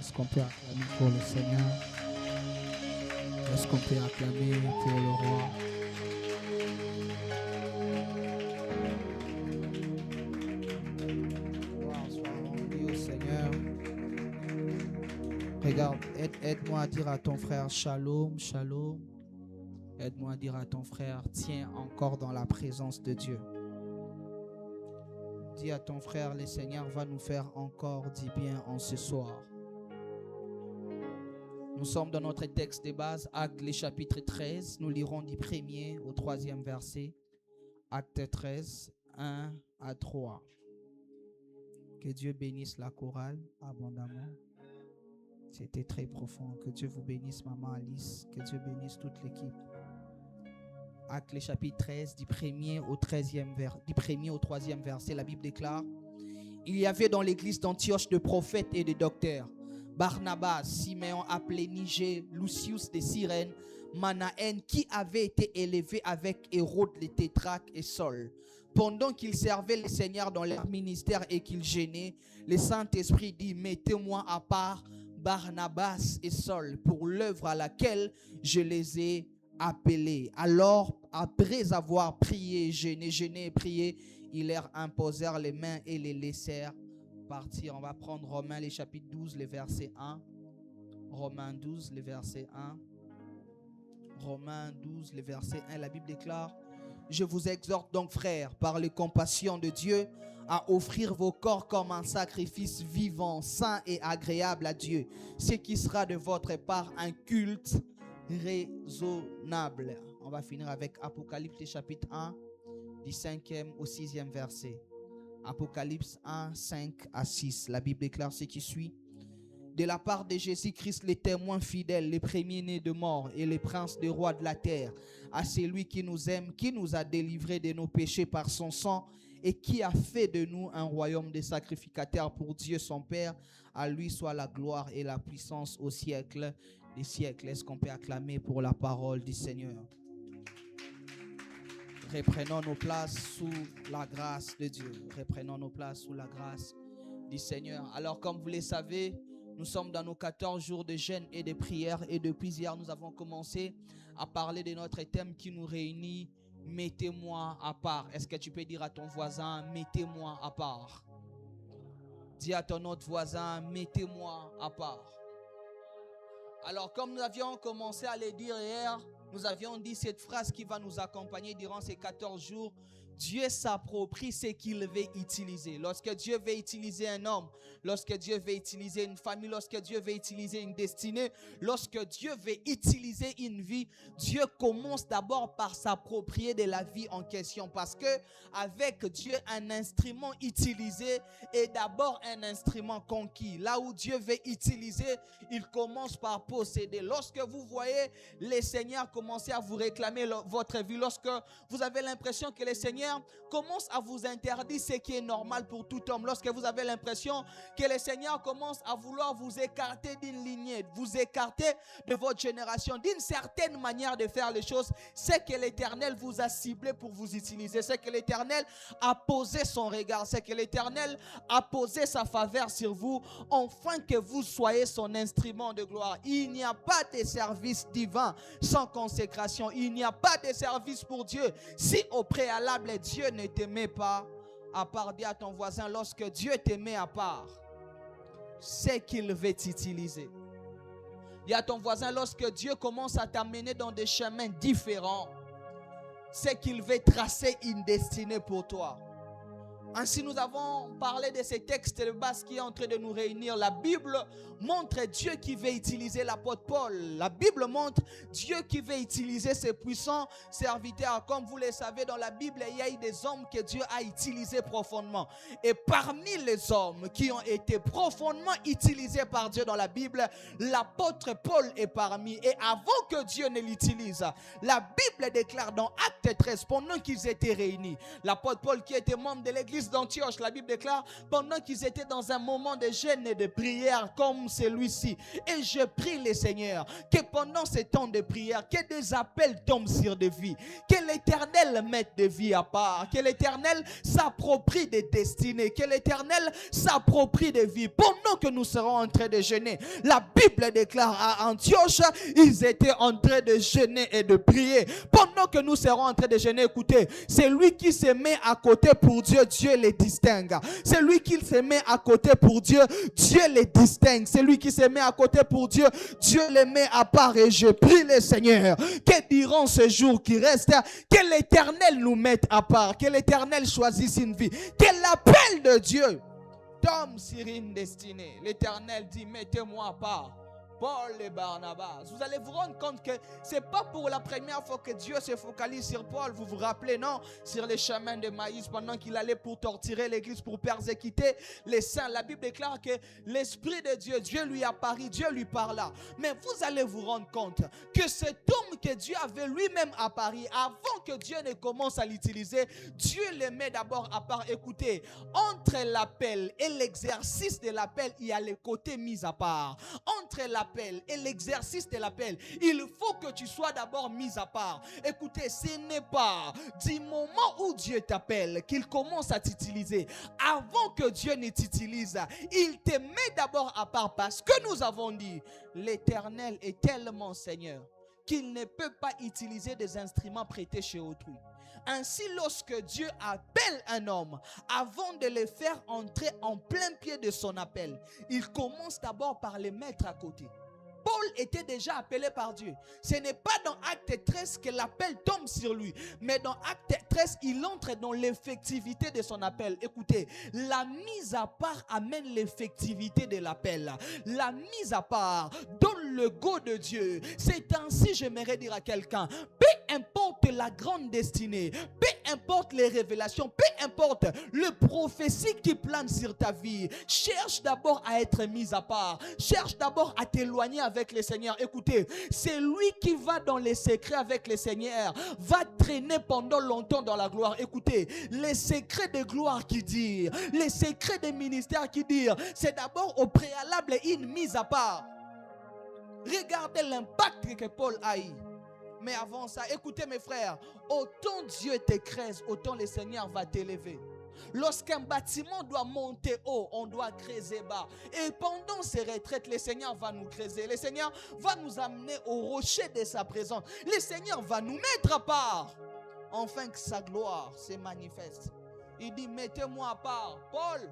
Est-ce qu'on peut acclamer pour le Seigneur? Est-ce qu'on peut acclamer pour le Roi? Gloire soit rendue au Seigneur. Regarde, aide-moi à dire à ton frère Shalom, Shalom. Aide-moi à dire à ton frère, tiens encore dans la présence de Dieu. Dis à ton frère, le Seigneur va nous faire encore du bien en ce soir. Nous sommes dans notre texte de base, Actes le chapitre 13. Nous lirons du 1er au 3e verset. Actes 13, 1 à 3. Que Dieu bénisse la chorale abondamment. C'était très profond. Que Dieu vous bénisse, Maman Alice. Que Dieu bénisse toute l'équipe. Actes le chapitre 13, du 1er au 3e verset, la Bible déclare: il y avait dans l'église d'Antioche de prophètes et de docteurs: Barnabas, Siméon appelé Niger, Lucius de Cyrène, Manaën qui avait été élevé avec Hérode le tétrarque et Saul. Pendant qu'ils servaient le Seigneur dans leur ministère et qu'ils gênaient, le Saint-Esprit dit: mettez-moi à part Barnabas et Saul pour l'œuvre à laquelle je les ai appelés. Alors, après avoir prié, gêné et prié, ils leur imposèrent les mains et les laissèrent partir. On va prendre Romains les chapitre 12, le verset 1. Romains 12, le verset 1. Romains 12, le verset 1. La Bible déclare: je vous exhorte donc, frères, par les compassions de Dieu, à offrir vos corps comme un sacrifice vivant, saint et agréable à Dieu, ce qui sera de votre part un culte raisonnable. On va finir avec Apocalypse chapitre 1, du 5e au 6e verset. Apocalypse 1, 5 à 6. La Bible déclare ce qui suit: de la part de Jésus-Christ, les témoins fidèles, les premiers-nés de mort et les princes des rois de la terre, à celui qui nous aime, qui nous a délivrés de nos péchés par son sang et qui a fait de nous un royaume de sacrificateurs pour Dieu son Père. À lui soit la gloire et la puissance au siècle des siècles. Est-ce qu'on peut acclamer pour la parole du Seigneur? Reprenons nos places sous la grâce de Dieu. Reprenons nos places sous la grâce du Seigneur. Alors, comme vous le savez, nous sommes dans nos 14 jours de jeûne et de prière. Et depuis hier, nous avons commencé à parler de notre thème qui nous réunit: mettez-moi à part. Est-ce que tu peux dire à ton voisin: mettez-moi à part? Dis à ton autre voisin: mettez-moi à part. Alors, comme nous avions commencé à le dire hier, nous avions dit cette phrase qui va nous accompagner durant ces 14 jours. Dieu s'approprie ce qu'il veut utiliser. Lorsque Dieu veut utiliser un homme, lorsque Dieu veut utiliser une famille, lorsque Dieu veut utiliser une destinée, lorsque Dieu veut utiliser une vie, Dieu commence d'abord par s'approprier de la vie en question. Parce que avec Dieu, un instrument utilisé est d'abord un instrument conquis. Là où Dieu veut utiliser, il commence par posséder. Lorsque vous voyez le Seigneur commencer à vous réclamer votre vie, lorsque vous avez l'impression que le Seigneur commence à vous interdire ce qui est normal pour tout homme, lorsque vous avez l'impression que le Seigneur commence à vouloir vous écarter d'une lignée, vous écarter de votre génération, d'une certaine manière de faire les choses, c'est que l'Éternel vous a ciblé pour vous utiliser, c'est que l'Éternel a posé son regard, c'est que l'Éternel a posé sa faveur sur vous, afin que vous soyez son instrument de gloire. Il n'y a pas de service divin sans consécration, il n'y a pas de service pour Dieu si au préalable Dieu ne t'aimait pas à part. Dis à ton voisin: lorsque Dieu t'aimait à part, c'est qu'il veut t'utiliser. Dis à ton voisin: lorsque Dieu commence à t'amener dans des chemins différents, c'est qu'il veut tracer une destinée pour toi. Ainsi, nous avons parlé de ces textes de base qui est en train de nous réunir. La Bible montre Dieu qui veut utiliser l'apôtre Paul. La Bible montre Dieu qui veut utiliser ses puissants serviteurs. Comme vous le savez, dans la Bible, il y a eu des hommes que Dieu a utilisés profondément. Et parmi les hommes qui ont été profondément utilisés par Dieu dans la Bible, l'apôtre Paul est parmi. Et avant que Dieu ne l'utilise, la Bible déclare dans Actes 13, pendant qu'ils étaient réunis, l'apôtre Paul, qui était membre de l'église l'église d'Antioche, la Bible déclare, pendant qu'ils étaient dans un moment de jeûne et de prière comme celui-ci, et je prie le Seigneur que pendant ces temps de prière, que des appels tombent sur des vies, que l'Éternel mette des vies à part, que l'Éternel s'approprie des destinées, que l'Éternel s'approprie des vies. Pendant que nous serons en train de jeûner, la Bible déclare à Antioche, ils étaient en train de jeûner et de prier. Pendant que nous serons en train de jeûner, écoutez, c'est lui qui se met à côté pour Dieu, Dieu les distingue. C'est lui qui se met à côté pour Dieu, Dieu les distingue. C'est lui qui se met à côté pour Dieu, Dieu les met à part. Et je prie le Seigneur que durant ce jour qui reste, que l'Éternel nous mette à part, que l'Éternel choisisse une vie, que l'appel de Dieu tombe sur une destinée. L'Éternel dit, mettez-moi à part Paul et Barnabas. Vous allez vous rendre compte que c'est pas pour la première fois que Dieu se focalise sur Paul. Vous vous rappelez, non? Sur les chemins de maïs, pendant qu'il allait pour torturer l'église, pour persécuter les saints. La Bible déclare que l'Esprit de Dieu, Dieu lui apparut, Dieu lui parla. Mais vous allez vous rendre compte que cet homme que Dieu avait lui-même apparu, avant que Dieu ne commence à l'utiliser, Dieu le met d'abord à part. Écoutez, entre l'appel et l'exercice de l'appel, il y a les côtés mis à part. Entre l'appel et l'exercice de l'appel, il faut que tu sois d'abord mis à part. Écoutez, ce n'est pas du moment où Dieu t'appelle qu'il commence à t'utiliser. Avant que Dieu ne t'utilise, il te met d'abord à part, parce que nous avons dit, l'Éternel est tellement Seigneur qu'il ne peut pas utiliser des instruments prêtés chez autrui. Ainsi, lorsque Dieu appelle un homme, avant de le faire entrer en plein pied de son appel, il commence d'abord par le mettre à côté. Paul était déjà appelé par Dieu. Ce n'est pas dans Acte 13 que l'appel tombe sur lui, mais dans Acte 13, il entre dans l'effectivité de son appel. Écoutez, la mise à part amène l'effectivité de l'appel. La mise à part donne le go de Dieu. C'est ainsi, j'aimerais dire à quelqu'un, peu importe la grande destinée, peu importe les révélations, peu importe le prophétie qui plane sur ta vie, cherche d'abord à être mis à part. Cherche d'abord à t'éloigner avec le Seigneur. Écoutez, c'est lui qui va dans les secrets avec le Seigneur, va traîner pendant longtemps dans la gloire. Écoutez, les secrets de gloire qui dirent, les secrets des ministères qui dirent, c'est d'abord au préalable une mise à part. Regardez l'impact que Paul a eu. Mais avant ça, écoutez mes frères, autant Dieu t'écrase, autant le Seigneur va t'élever. Lorsqu'un bâtiment doit monter haut, on doit creuser bas. Et pendant ces retraites, le Seigneur va nous creuser. Le Seigneur va nous amener au rocher de sa présence. Le Seigneur va nous mettre à part, afin que sa gloire se manifeste. Il dit, mettez-moi à part. Paul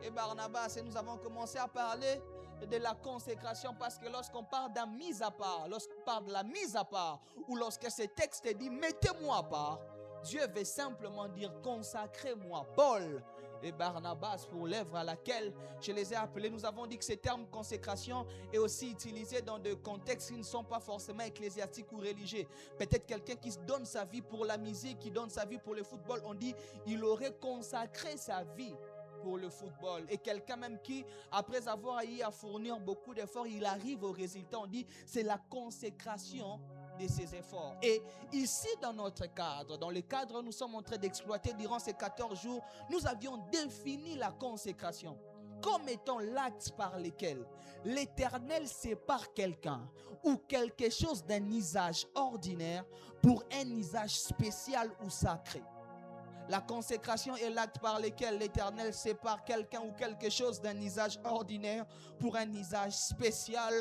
et Barnabas, et nous avons commencé à parler de la consécration, parce que lorsqu'on parle de mise à part, lorsqu'on parle de la mise à part, ou lorsque ce texte dit mettez-moi à part, Dieu veut simplement dire consacrez-moi. Paul et Barnabas, pour l'œuvre à laquelle je les ai appelés. Nous avons dit que ce terme consécration est aussi utilisé dans des contextes qui ne sont pas forcément ecclésiastiques ou religieux. Peut-être quelqu'un qui donne sa vie pour la musique, qui donne sa vie pour le football, on dit il aurait consacré sa vie pour le football. Et quelqu'un même qui, après avoir eu à fournir beaucoup d'efforts, il arrive au résultat. On dit c'est la consécration de ses efforts. Et ici, dans notre cadre, dans le cadre que nous sommes en train d'exploiter durant ces 14 jours, nous avions défini la consécration comme étant l'acte par lequel l'Éternel sépare quelqu'un ou quelque chose d'un usage ordinaire pour un usage spécial ou sacré. La consécration est l'acte par lequel l'Éternel sépare quelqu'un ou quelque chose d'un usage ordinaire pour un usage spécial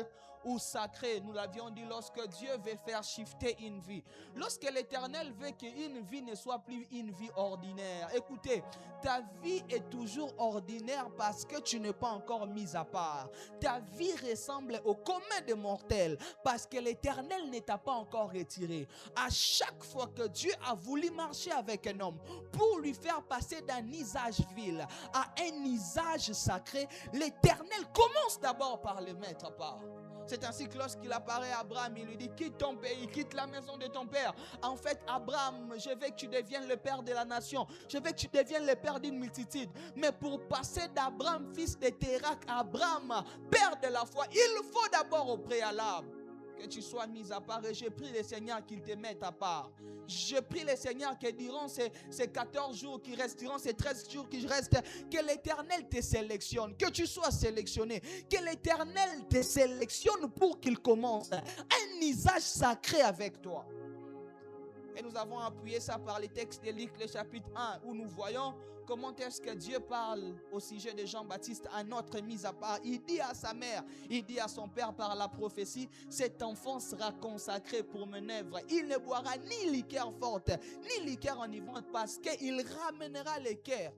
ou sacré. Nous l'avions dit, lorsque Dieu veut faire shifter une vie, lorsque l'Éternel veut qu'une vie ne soit plus une vie ordinaire. Écoutez, ta vie est toujours ordinaire parce que tu n'es pas encore mis à part. Ta vie ressemble au commun des mortels parce que l'Éternel ne t'a pas encore retiré. À chaque fois que Dieu a voulu marcher avec un homme pour lui faire passer d'un usage vil à un usage sacré, l'Éternel commence d'abord par le mettre à part. C'est ainsi que lorsqu'il apparaît à Abraham, il lui dit quitte ton pays, quitte la maison de ton père. En fait, Abraham, je veux que tu deviennes le père de la nation. Je veux que tu deviennes le père d'une multitude. Mais pour passer d'Abraham, fils de Térak, à Abraham, père de la foi, il faut d'abord au préalable que tu sois mis à part. Et je prie le Seigneur qu'il te mette à part. Je prie le Seigneur que durant ces 14 jours qui restent, durant ces 13 jours qui restent, que l'Éternel te sélectionne, que tu sois sélectionné, que l'Éternel te sélectionne pour qu'il commence un usage sacré avec toi. Et nous avons appuyé ça par les textes de Luc, le chapitre 1, où nous voyons comment est-ce que Dieu parle au sujet de Jean-Baptiste à notre mise à part. Il dit à sa mère, il dit à son père par la prophétie, cet enfant sera consacré pour mon œuvre. Il ne boira ni liqueur forte, ni liqueur enivrante, parce qu'il ramènera les cœurs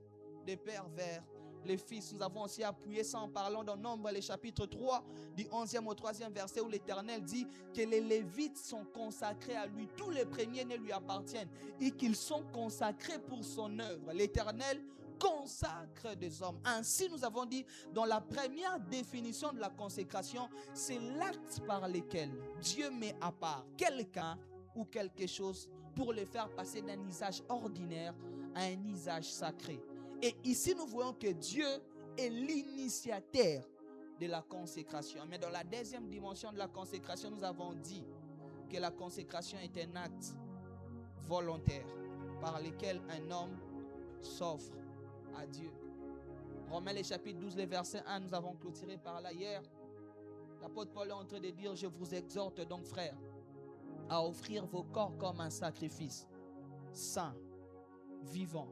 des pères vers les fils. Nous avons aussi appuyé ça en parlant dans Nombre, le chapitre 3, du 11e au 3e verset, où l'Éternel dit que les Lévites sont consacrés à lui. Tous les premiers-nés lui appartiennent et qu'ils sont consacrés pour son œuvre. L'Éternel consacre des hommes. Ainsi, nous avons dit, dans la première définition de la consécration, c'est l'acte par lequel Dieu met à part quelqu'un ou quelque chose pour le faire passer d'un usage ordinaire à un usage sacré. Et ici, nous voyons que Dieu est l'initiateur de la consécration. Mais dans la deuxième dimension de la consécration, nous avons dit que la consécration est un acte volontaire par lequel un homme s'offre à Dieu. Romains, le chapitre 12, le verset 1, nous avons clôturé par là hier. L'apôtre Paul est en train de dire, je vous exhorte donc, frères, à offrir vos corps comme un sacrifice saint, vivant,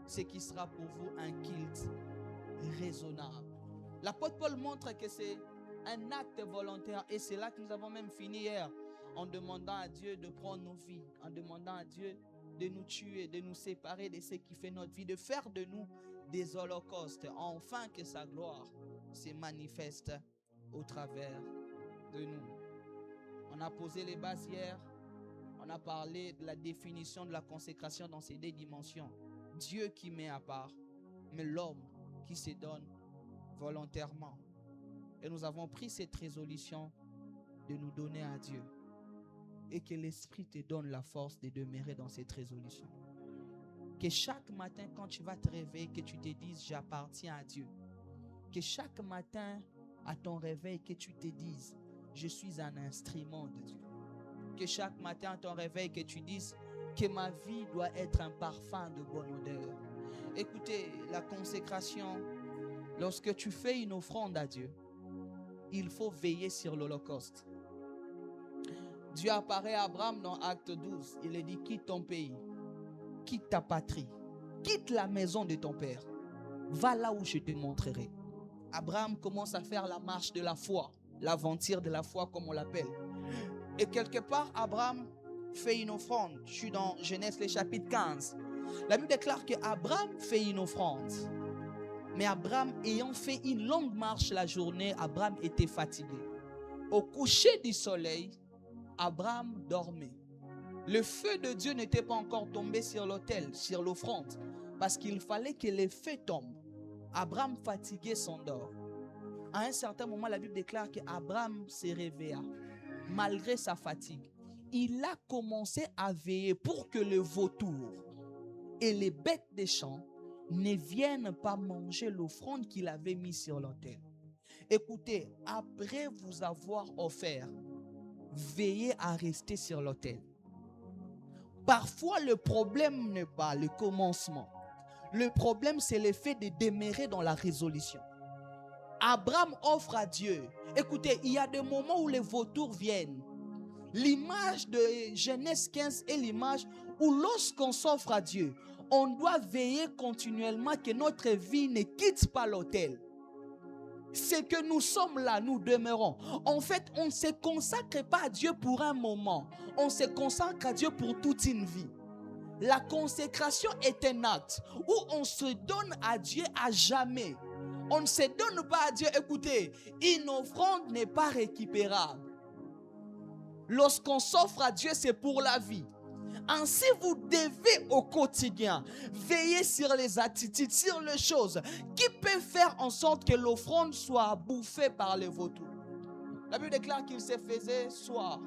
ce qui sera pour vous un culte raisonnable. L'apôtre Paul montre que c'est un acte volontaire et c'est là que nous avons même fini hier en demandant à Dieu de prendre nos vies, en demandant à Dieu de nous tuer, de nous séparer de ce qui fait notre vie, de faire de nous des holocaustes, afin que sa gloire se manifeste au travers de nous. On a posé les bases hier, on a parlé de la définition de la consécration dans ses deux dimensions. Dieu qui met à part, mais l'homme qui se donne volontairement. Et nous avons pris cette résolution de nous donner à Dieu. Et que l'Esprit te donne la force de demeurer dans cette résolution. Que chaque matin, quand tu vas te réveiller, que tu te dises, j'appartiens à Dieu. Que chaque matin, à ton réveil, que tu te dises, je suis un instrument de Dieu. Que chaque matin, à ton réveil, que tu dises, que ma vie doit être un parfum de bonne odeur. Écoutez, la consécration, lorsque tu fais une offrande à Dieu, il faut veiller sur l'Holocauste. Dieu apparaît à Abraham dans Acte 12. Il lui dit, quitte ton pays, quitte ta patrie, quitte la maison de ton père. Va là où je te montrerai. Abraham commence à faire la marche de la foi, l'aventure de la foi comme on l'appelle. Et quelque part, Abraham fait une offrande. Je suis dans Genèse, le chapitre 15. La Bible déclare qu'Abraham fait une offrande. Mais Abraham, ayant fait une longue marche la journée, Abraham était fatigué. Au coucher du soleil, Abraham dormait. Le feu de Dieu n'était pas encore tombé sur l'autel, sur l'offrande, parce qu'il fallait que le feu tombe. Abraham, fatigué, s'endort. À un certain moment, la Bible déclare qu'Abraham se réveilla, malgré sa fatigue. Il a commencé à veiller pour que le vautour et les bêtes des champs ne viennent pas manger l'offrande qu'il avait mise sur l'autel. Écoutez, après vous avoir offert, veillez à rester sur l'autel. Parfois, le problème n'est pas le commencement. Le problème, c'est le fait de demeurer dans la résolution. Abraham offre à Dieu. Écoutez, il y a des moments où les vautours viennent. L'image de Genèse 15 est l'image où lorsqu'on s'offre à Dieu, on doit veiller continuellement que notre vie ne quitte pas l'autel. C'est que nous sommes là, nous demeurons. En fait, on ne se consacre pas à Dieu pour un moment. On se consacre à Dieu pour toute une vie. La consécration est un acte où on se donne à Dieu à jamais. On ne se donne pas à Dieu. Écoutez, une offrande n'est pas récupérable. Lorsqu'on s'offre à Dieu, c'est pour la vie. Ainsi, vous devez au quotidien veiller sur les attitudes, sur les choses qui peuvent faire en sorte que l'offrande soit bouffée par les vautours. La Bible déclare qu'il se faisait soir,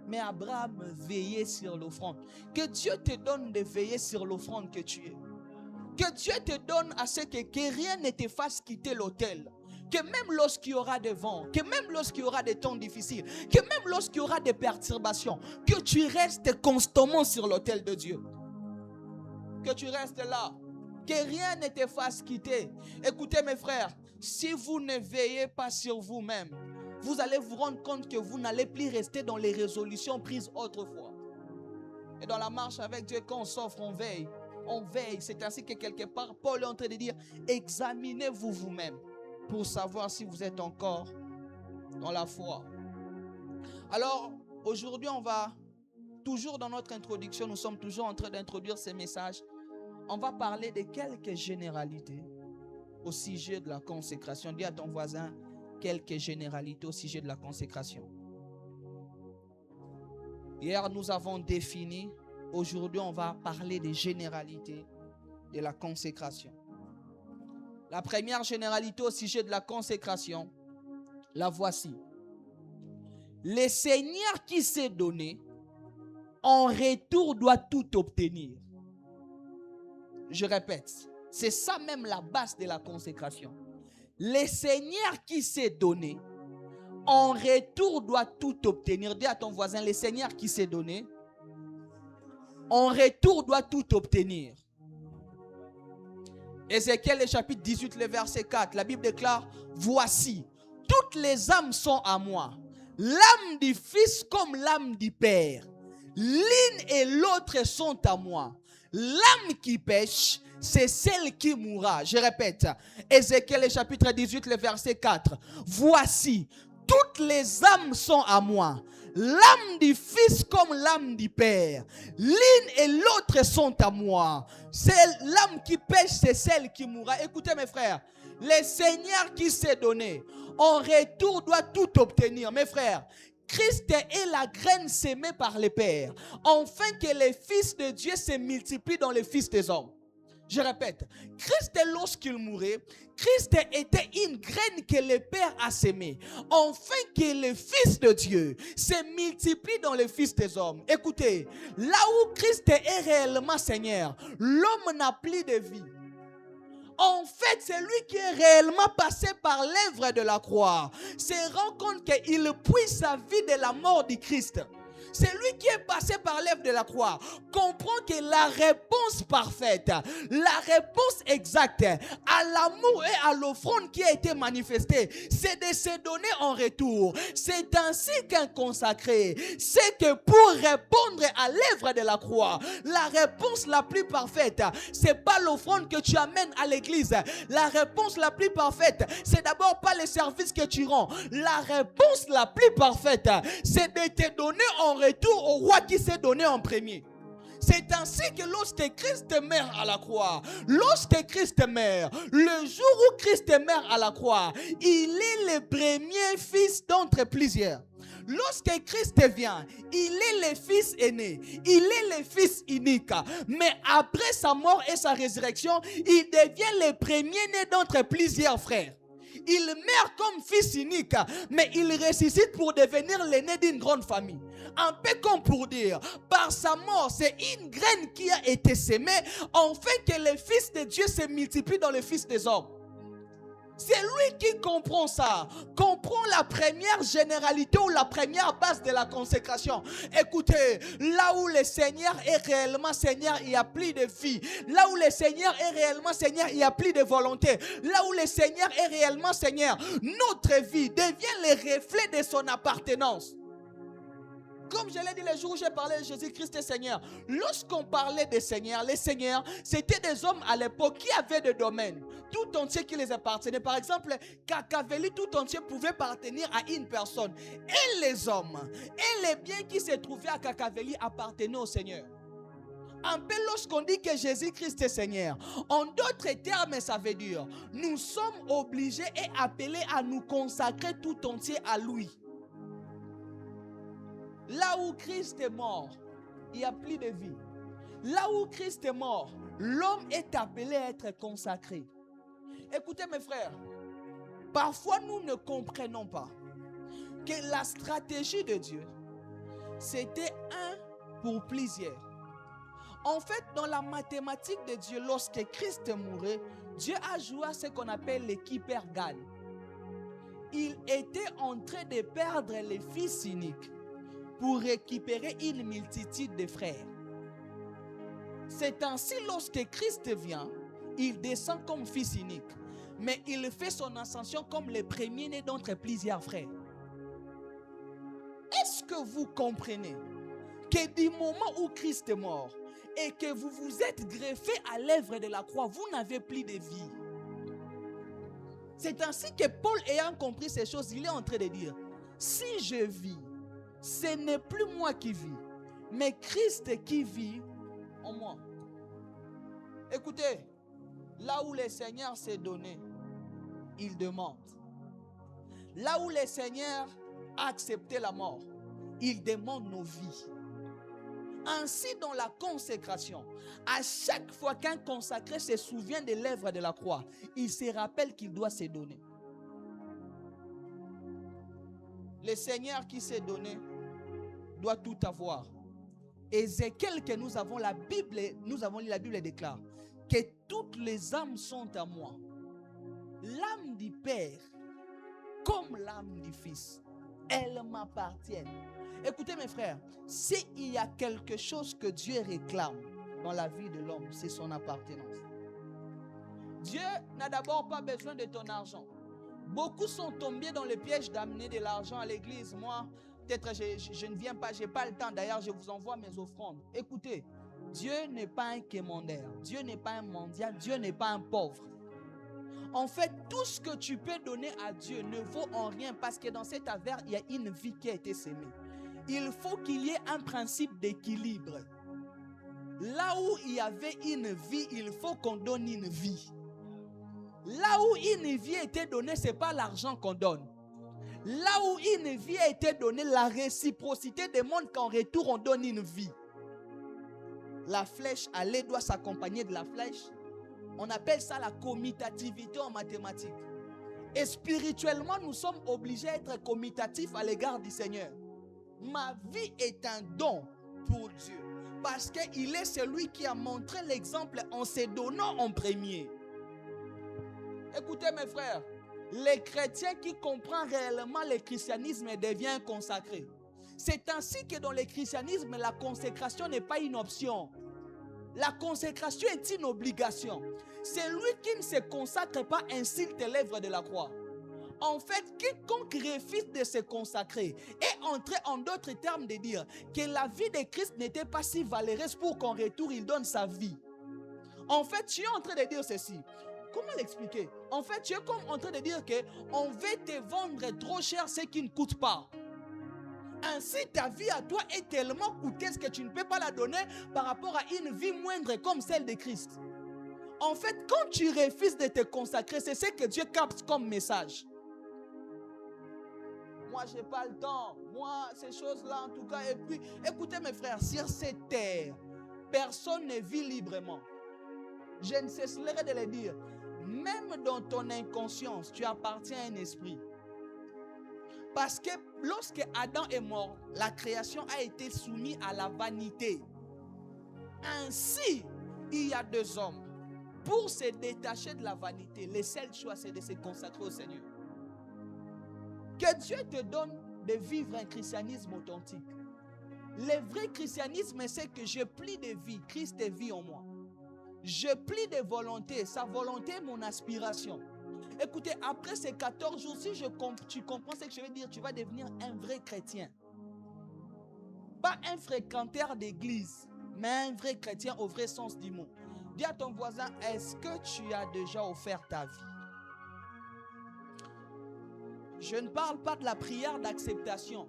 mais Abraham veillait sur l'offrande. Que Dieu te donne de veiller sur l'offrande que tu es. Que Dieu te donne à ce que rien ne te fasse quitter l'autel. que même lorsqu'il y aura des vents, que même lorsqu'il y aura des temps difficiles, que même lorsqu'il y aura des perturbations, que tu restes constamment sur l'autel de Dieu. Que tu restes là. Que rien ne te fasse quitter. Écoutez mes frères, si vous ne veillez pas sur vous-même, vous allez vous rendre compte que vous n'allez plus rester dans les résolutions prises autrefois. Et dans la marche avec Dieu, quand on s'offre, on veille. On veille. C'est ainsi que quelque part, Paul est en train de dire, examinez-vous vous-même pour savoir si vous êtes encore dans la foi. Alors, aujourd'hui, on va, toujours dans notre introduction, nous sommes toujours en train d'introduire ces messages. On va parler de quelques généralités au sujet de la consécration. Dis à ton voisin, quelques généralités au sujet de la consécration. Hier, nous avons défini. Aujourd'hui, on va parler des généralités de la consécration. La première généralité au sujet de la consécration, la voici. Le Seigneur qui s'est donné, en retour doit tout obtenir. Je répète, c'est ça même la base de la consécration. Le Seigneur qui s'est donné, en retour doit tout obtenir. Dis à ton voisin, le Seigneur qui s'est donné, en retour doit tout obtenir. Ézéchiel, le chapitre 18, le verset 4, la Bible déclare, voici, toutes les âmes sont à moi, l'âme du Fils comme l'âme du Père. L'une et l'autre sont à moi. L'âme qui pêche, c'est celle qui mourra. Je répète, Ézéchiel, le chapitre 18, le verset 4. Voici, toutes les âmes sont à moi. L'âme du Fils comme l'âme du Père. L'une et l'autre sont à moi. C'est l'âme qui pêche, c'est celle qui mourra. Écoutez mes frères, le Seigneur qui s'est donné, en retour doit tout obtenir. Mes frères, Christ est la graine sémée par le Père, afin que les fils de Dieu se multiplient dans les fils des hommes. Je répète, Christ, lorsqu'il mourait, Christ était une graine que le Père a sémée, afin que les fils de Dieu se multiplient dans les fils des hommes. Écoutez, là où Christ est réellement Seigneur, l'homme n'a plus de vie. En fait, c'est lui qui est réellement passé par l'œuvre de la croix se rend compte qu'il puise sa vie de la mort du Christ. C'est lui qui est passé par l'œuvre de la croix. Comprend que la réponse parfaite, la réponse exacte à l'amour et à l'offrande qui a été manifestée, c'est de se donner en retour. C'est ainsi qu'un consacré sait que pour répondre à l'œuvre de la croix, la réponse la plus parfaite, c'est pas l'offrande que tu amènes à l'église. La réponse la plus parfaite, c'est d'abord pas le service que tu rends. La réponse la plus parfaite, c'est de te donner en retour au roi qui s'est donné en premier. C'est ainsi que lorsque Christ meurt à la croix, lorsque Christ meurt, le jour où Christ meurt à la croix, il est le premier fils d'entre plusieurs. Lorsque Christ vient, il est le fils aîné, il est le fils unique. Mais après sa mort et sa résurrection, il devient le premier-né d'entre plusieurs frères. Il meurt comme fils unique, mais il ressuscite pour devenir l'aîné d'une grande famille. Un peu comme pour dire, par sa mort, c'est une graine qui a été sémée, afin que les fils de Dieu se multiplient dans les fils des hommes. C'est lui qui comprend ça, comprend la première généralité ou la première base de la consécration. Écoutez, là où le Seigneur est réellement Seigneur, il y a plus de vie. Là où le Seigneur est réellement Seigneur, il y a plus de volonté. Là où le Seigneur est réellement Seigneur, notre vie devient le reflet de son appartenance. Comme je l'ai dit le jour où j'ai parlé de Jésus-Christ Seigneur, lorsqu'on parlait des seigneurs, les seigneurs, c'était des hommes à l'époque qui avaient des domaines tout entiers qui les appartenaient. Par exemple, Kakaveli tout entier pouvait appartenir à une personne. Et les hommes et les biens qui se trouvaient à Kakaveli appartenaient au Seigneur. Un peu lorsqu'on dit que Jésus-Christ est Seigneur, en d'autres termes, ça veut dire nous sommes obligés et appelés à nous consacrer tout entier à lui. Là où Christ est mort, il n'y a plus de vie. Là où Christ est mort, l'homme est appelé à être consacré. Écoutez mes frères, parfois nous ne comprenons pas que la stratégie de Dieu, c'était un pour plusieurs. En fait, dans la mathématique de Dieu, lorsque Christ mourait, Dieu a joué à ce qu'on appelle l'équipe gagne. il était en train de perdre les fils uniques pour récupérer une multitude de frères. C'est ainsi lorsque Christ vient, il descend comme fils unique, mais il fait son ascension comme le premier-né d'entre plusieurs frères. Est-ce que vous comprenez que du moment où Christ est mort et que vous vous êtes greffé à l'œuvre de la croix, vous n'avez plus de vie? C'est ainsi que Paul, ayant compris ces choses, il est en train de dire, si je vis, ce n'est plus moi qui vis, mais Christ qui vit en moi. Écoutez, là où le Seigneur s'est donné, il demande. Là où le Seigneur a accepté la mort, il demande nos vies. Ainsi, dans la consécration, à chaque fois qu'un consacré se souvient de l'œuvre de la croix, il se rappelle qu'il doit se donner. Le Seigneur qui s'est donné doit tout avoir. Ézéchiel que nous avons la Bible, nous avons lu la Bible déclare que toutes les âmes sont à moi. L'âme du Père comme l'âme du Fils, elles m'appartiennent. Écoutez mes frères, s'il y a quelque chose que Dieu réclame dans la vie de l'homme, c'est son appartenance. Dieu n'a d'abord pas besoin de ton argent. Beaucoup sont tombés dans le piège d'amener de l'argent à l'église. Moi, peut-être je ne viens pas, je n'ai pas le temps. D'ailleurs, je vous envoie mes offrandes. Écoutez, Dieu n'est pas un quémandeur. Dieu n'est pas un mendiant. Dieu n'est pas un pauvre. En fait, tout ce que tu peux donner à Dieu ne vaut en rien parce que dans cet affaire, il y a une vie qui a été sémée. Il faut qu'il y ait un principe d'équilibre. Là où il y avait une vie, il faut qu'on donne une vie. Là où une vie a été donnée, ce n'est pas l'argent qu'on donne. Là où une vie a été donnée, la réciprocité demande qu'en retour, on donne une vie. La flèche aller doit s'accompagner de la flèche. On appelle ça la commutativité en mathématiques. Et spirituellement, nous sommes obligés d'être commutatifs à l'égard du Seigneur. Ma vie est un don pour Dieu. Parce qu'il est celui qui a montré l'exemple en se donnant en premier. Écoutez mes frères, les chrétiens qui comprennent réellement le christianisme deviennent consacrés. C'est ainsi que dans le christianisme, la consécration n'est pas une option. La consécration est une obligation. Celui qui ne se consacre pas insulte l'œuvre de la croix. En fait, quiconque refuse de se consacrer est entré en d'autres termes de dire que la vie de Christ n'était pas si valeureuse pour qu'en retour il donne sa vie. En fait, tu es en train de dire ceci. Comment l'expliquer? En fait, tu es comme en train de dire qu'on veut te vendre trop cher ce qui ne coûte pas. Ainsi, ta vie à toi est tellement coûteuse que tu ne peux pas la donner par rapport à une vie moindre comme celle de Christ. En fait, quand tu refuses de te consacrer, c'est ce que Dieu capte comme message. Moi, je n'ai pas le temps. Moi, ces choses-là, en tout cas. Et puis, écoutez mes frères, sur cette terre, personne ne vit librement. Je ne cesserai de le dire. Même dans ton inconscience, tu appartiens à un esprit. Parce que lorsque Adam est mort, la création a été soumise à la vanité. Ainsi, il y a deux hommes. Pour se détacher de la vanité, le seul choix, c'est de se consacrer au Seigneur. Que Dieu te donne de vivre un christianisme authentique. Le vrai christianisme, c'est que je plie de vie, Christ vit en moi. Je plie de volonté, sa volonté est mon aspiration. Écoutez, après ces 14 jours, si tu comprends ce que je veux dire, tu vas devenir un vrai chrétien. Pas un fréquenteur d'église, mais un vrai chrétien au vrai sens du mot. Dis à ton voisin, est-ce que tu as déjà offert ta vie? Je ne parle pas de la prière d'acceptation.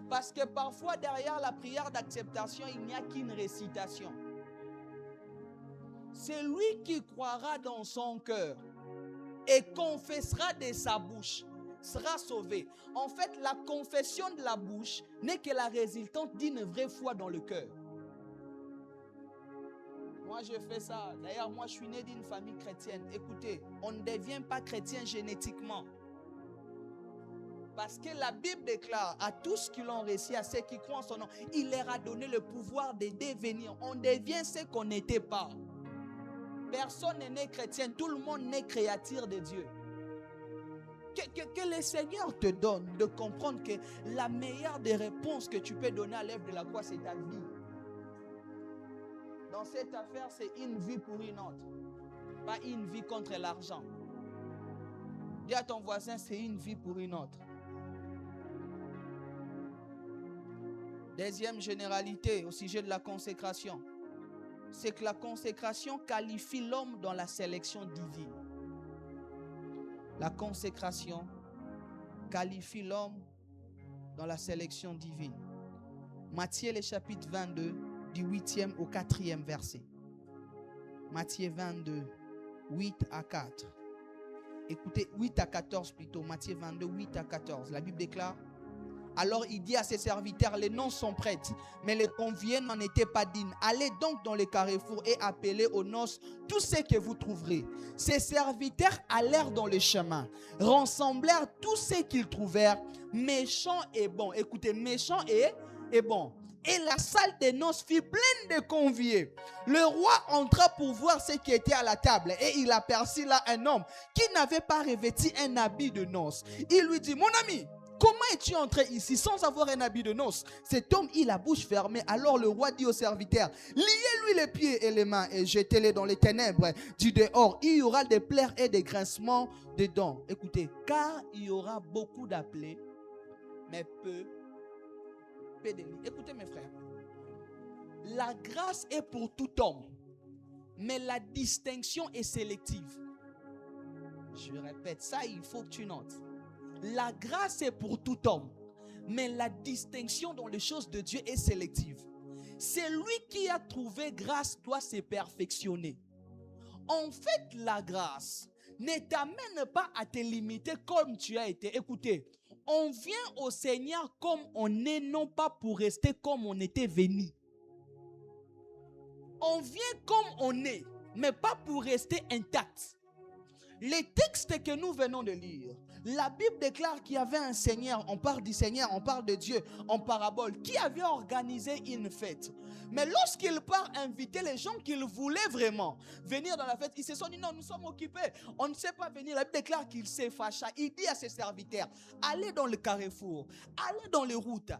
Parce que parfois, derrière la prière d'acceptation, il n'y a qu'une récitation. Celui qui croira dans son cœur et confessera de sa bouche sera sauvé. En fait, la confession de la bouche n'est que la résultante d'une vraie foi dans le cœur. Moi, je fais ça. D'ailleurs, moi, je suis né d'une famille chrétienne. Écoutez, on ne devient pas chrétien génétiquement. Parce que la Bible déclare à tous qui l'ont reçu, à ceux qui croient en son nom, il leur a donné le pouvoir de devenir. On devient ce qu'on n'était pas. Personne n'est né chrétien, tout le monde est créature de Dieu. Que le Seigneur te donne de comprendre que la meilleure des réponses que tu peux donner à l'œuvre de la croix, c'est ta vie. Dans cette affaire, c'est une vie pour une autre. Pas une vie contre l'argent. Dis à ton voisin, c'est une vie pour une autre. Deuxième généralité au sujet de la consécration, c'est que la consécration qualifie l'homme dans la sélection divine. La consécration qualifie l'homme dans la sélection divine. Matthieu le chapitre 22, du 8e au 4e verset. Matthieu 22, 8 à 4. Écoutez, 8 à 14 plutôt. Matthieu 22, 8 à 14. La Bible déclare: alors il dit à ses serviteurs, les noces sont prêtes, mais les conviés n'en étaient pas dignes. Allez donc dans les carrefours et appelez aux noces tous ceux que vous trouverez. Ses serviteurs allèrent dans le chemin, rassemblèrent tous ceux qu'ils trouvèrent, méchants et bons. Écoutez, méchants et bons. Et la salle des noces fut pleine de conviés. Le roi entra pour voir ce qui était à la table et il aperçut là un homme qui n'avait pas revêtu un habit de noces. Il lui dit: mon ami, comment es-tu entré ici sans avoir un habit de noces? Cet homme eut la bouche fermée. Alors le roi dit aux serviteurs: liez-lui les pieds et les mains et jetez-les dans les ténèbres du dehors. Il y aura des pleurs et des grincements dedans. Écoutez, car il y aura beaucoup d'appelés, mais peu d'élus. Écoutez mes frères, la grâce est pour tout homme, mais la distinction est sélective. Je répète, ça il faut que tu notes. La grâce est pour tout homme, mais la distinction dans les choses de Dieu est sélective. C'est lui qui a trouvé grâce doit se perfectionner. En fait, la grâce ne t'amène pas à te limiter comme tu as été. Écoutez, on vient au Seigneur comme on est, non pas pour rester comme on était venu. On vient comme on est, mais pas pour rester intact. Les textes que nous venons de lire, la Bible déclare qu'il y avait un Seigneur, on parle du Seigneur, on parle de Dieu en parabole, qui avait organisé une fête. Mais lorsqu'il part inviter les gens qu'il voulait vraiment venir dans la fête, ils se sont dit non, nous sommes occupés, on ne sait pas venir. La Bible déclare qu'il s'est fâché. Il dit à ses serviteurs: allez dans le carrefour, allez dans les routes,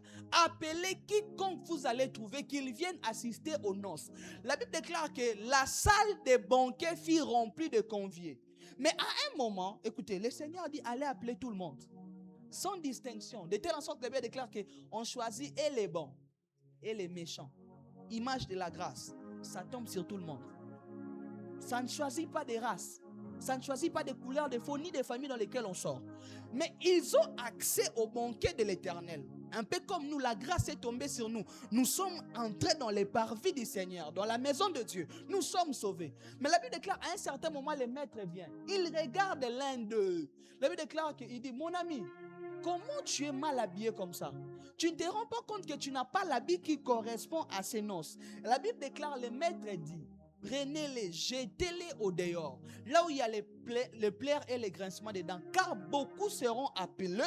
appelez quiconque vous allez trouver, qu'il vienne assister aux noces. La Bible déclare que la salle des banquets fut remplie de conviés. Mais à un moment, écoutez, le Seigneur dit: allez appeler tout le monde, sans distinction, de telle sorte que la Bible déclare qu'on choisit et les bons et les méchants. Image de la grâce, ça tombe sur tout le monde. Ça ne choisit pas des races, ça ne choisit pas des couleurs, des faux, ni des familles dans lesquelles on sort. Mais ils ont accès au banquet de l'Éternel. Un peu comme nous, la grâce est tombée sur nous. Nous sommes entrés dans les parvis du Seigneur, dans la maison de Dieu. Nous sommes sauvés. Mais la Bible déclare, à un certain moment, le maître vient. Il regarde l'un d'eux. La Bible déclare qu'il dit: mon ami, comment tu es mal habillé comme ça? Tu ne te rends pas compte que tu n'as pas l'habit qui correspond à ces noces. La Bible déclare, le maître dit: prenez-les, jetez-les au dehors, là où il y a les pleurs et les grincements des dents, car beaucoup seront appelés,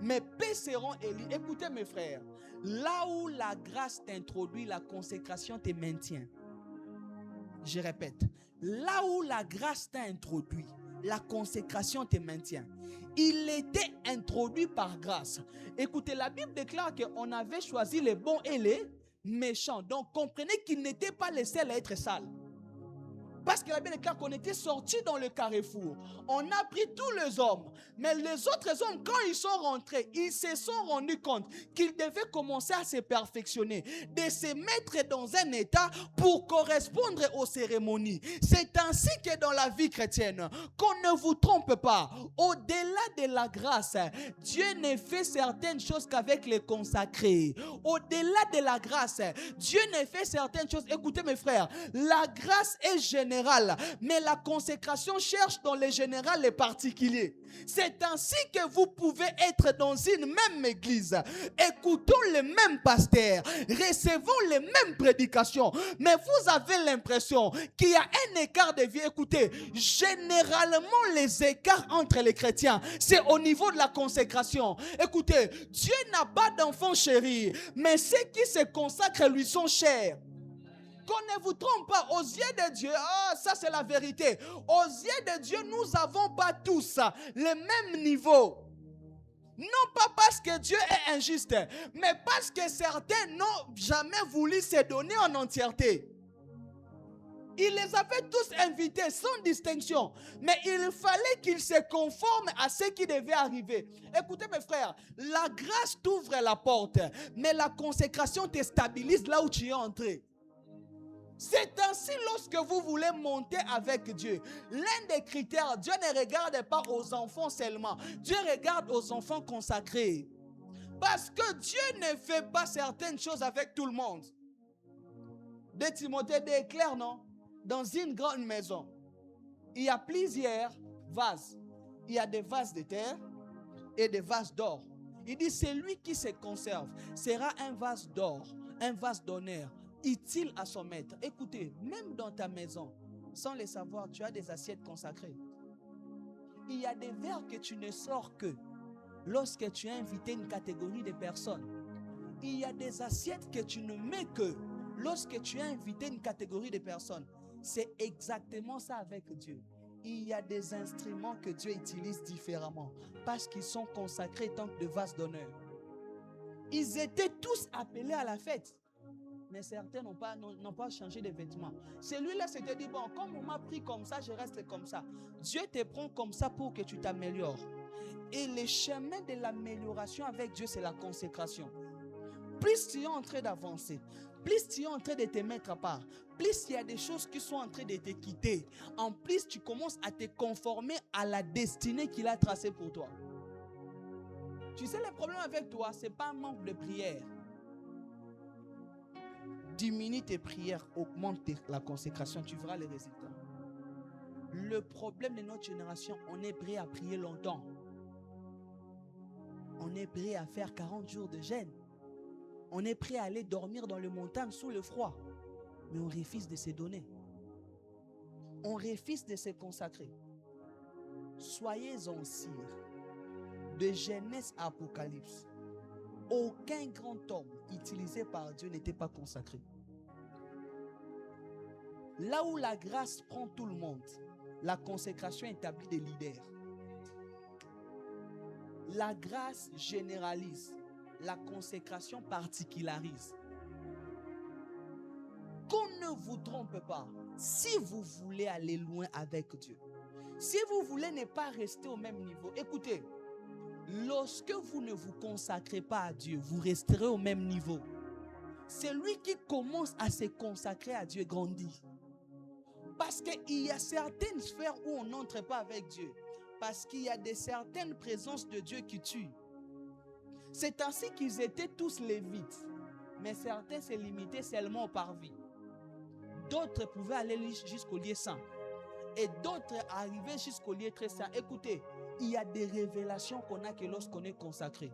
mais peu seront élus. Écoutez mes frères, là où la grâce t'introduit, la consécration te maintient. Je répète, là où la grâce t'a introduit, la consécration te maintient. Il était introduit par grâce. Écoutez, la Bible déclare qu'on avait choisi les bons et les méchants. Donc comprenez qu'ils n'étaient pas les seuls à être sales. Parce que la Bible déclare qu'on était sortis dans le carrefour. On a pris tous les hommes. Mais les autres hommes, quand ils sont rentrés, ils se sont rendus compte qu'ils devaient commencer à se perfectionner, de se mettre dans un état pour correspondre aux cérémonies. C'est ainsi que dans la vie chrétienne, qu'on ne vous trompe pas, au-delà de la grâce, Dieu ne fait certaines choses qu'avec les consacrés. Au-delà de la grâce, Dieu ne fait certaines choses. Écoutez mes frères, la grâce est générale, mais la consécration cherche dans les générales les particuliers. C'est ainsi que vous pouvez être dans une même église, écoutons les mêmes pasteurs, recevons les mêmes prédications, mais vous avez l'impression qu'il y a un écart de vie. Écoutez, généralement les écarts entre les chrétiens, c'est au niveau de la consécration. Écoutez, Dieu n'a pas d'enfants chéris, mais ceux qui se consacrent lui sont chers. Qu'on ne vous trompe pas, aux yeux de Dieu, ça c'est la vérité. Aux yeux de Dieu, nous n'avons pas tous le même niveau. Non pas parce que Dieu est injuste, mais parce que certains n'ont jamais voulu se donner en entièreté. Il les avait tous invités sans distinction, mais il fallait qu'ils se conforment à ce qui devait arriver. Écoutez mes frères, la grâce t'ouvre la porte, mais la consécration te stabilise là où tu es entré. C'est ainsi lorsque vous voulez monter avec Dieu. L'un des critères, Dieu ne regarde pas aux enfants seulement. Dieu regarde aux enfants consacrés. Parce que Dieu ne fait pas certaines choses avec tout le monde. 2 Timothée 2 est clair, non? Dans une grande maison, il y a plusieurs vases. Il y a des vases de terre et des vases d'or. Il dit, celui qui se conserve sera un vase d'or, un vase d'honneur, utile à son maître. Écoutez, même dans ta maison, sans le savoir, tu as des assiettes consacrées. Il y a des verres que tu ne sors que lorsque tu as invité une catégorie de personnes. Il y a des assiettes que tu ne mets que lorsque tu as invité une catégorie de personnes. C'est exactement ça avec Dieu. Il y a des instruments que Dieu utilise différemment parce qu'ils sont consacrés tant que de vases d'honneur. Ils étaient tous appelés à la fête. Mais certains n'ont pas changé de vêtements. Celui-là s'était dit, bon, comme on m'a pris comme ça, je reste comme ça. Dieu te prend comme ça pour que tu t'améliores. Et le chemin de l'amélioration avec Dieu, c'est la consécration. Plus tu es en train d'avancer, plus tu es en train de te mettre à part, plus il y a des choses qui sont en train de te quitter. En plus, tu commences à te conformer à la destinée qu'il a tracée pour toi. Tu sais, le problème avec toi, ce n'est pas un manque de prière. Diminue tes prières, augmente la consécration, tu verras les résultats. Le problème de notre génération, on est prêt à prier longtemps. On est prêt à faire 40 jours de jeûne. On est prêt à aller dormir dans les montagnes sous le froid. Mais on refuse de se donner. On refuse de se consacrer. Soyez en cire. De Genèse à Apocalypse. Aucun grand homme utilisé par Dieu n'était pas consacré. Là où la grâce prend tout le monde, la consécration établit des leaders. La grâce généralise, la consécration particularise. Qu'on ne vous trompe pas, si vous voulez aller loin avec Dieu, si vous voulez ne pas rester au même niveau, écoutez, lorsque vous ne vous consacrez pas à Dieu, vous resterez au même niveau. Celui qui commence à se consacrer à Dieu grandit. Parce qu'il y a certaines sphères où on n'entre pas avec Dieu. Parce qu'il y a certaines présences de Dieu qui tuent. C'est ainsi qu'ils étaient tous lévites. Mais certains se limitaient seulement au parvis. D'autres pouvaient aller jusqu'au lieu saint. Et d'autres arrivaient jusqu'au lieu très saint. Écoutez, il y a des révélations qu'on a que lorsqu'on est consacré.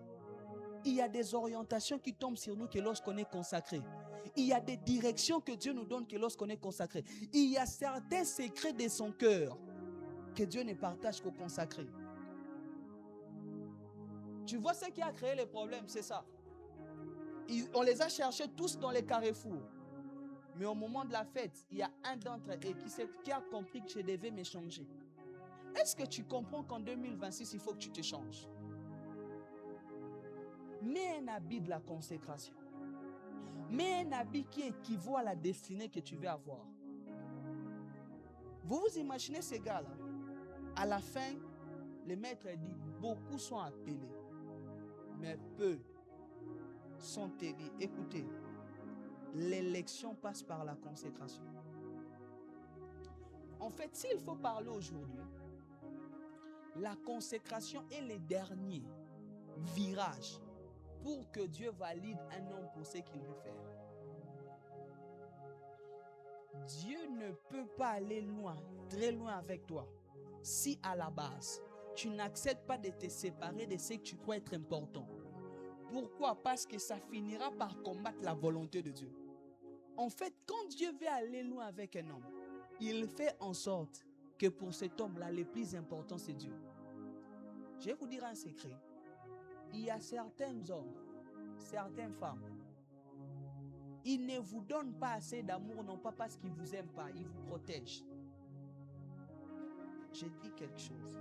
Il y a des orientations qui tombent sur nous que lorsqu'on est consacré. Il y a des directions que Dieu nous donne que lorsqu'on est consacré. Il y a certains secrets de son cœur que Dieu ne partage qu'aux consacrés. Tu vois ce qui a créé les problèmes, c'est ça. On les a cherchés tous dans les carrefours. Mais au moment de la fête, il y a un d'entre eux qui a compris que je devais me changer. Est-ce que tu comprends qu'en 2026, il faut que tu te changes? Mets un habit de la consécration. Mets un habit qui équivaut à la destinée que tu veux avoir. Vous vous imaginez ces gars-là? À la fin, le maître dit, beaucoup sont appelés, mais peu sont élus. Écoutez, l'élection passe par la consécration. En fait, s'il faut parler aujourd'hui, la consécration est le dernier virage pour que Dieu valide un homme pour ce qu'il veut faire. Dieu ne peut pas aller loin, très loin avec toi, si à la base, tu n'acceptes pas de te séparer de ce que tu crois être important. Pourquoi? Parce que ça finira par combattre la volonté de Dieu. En fait, quand Dieu veut aller loin avec un homme, il fait en sorte que pour cet homme-là, le plus important, c'est Dieu. Je vais vous dire un secret. Il y a certains hommes, certaines femmes, Il ne vous donne pas assez d'amour, non pas parce qu'il ne vous aime pas, il vous protège. J'ai dit quelque chose.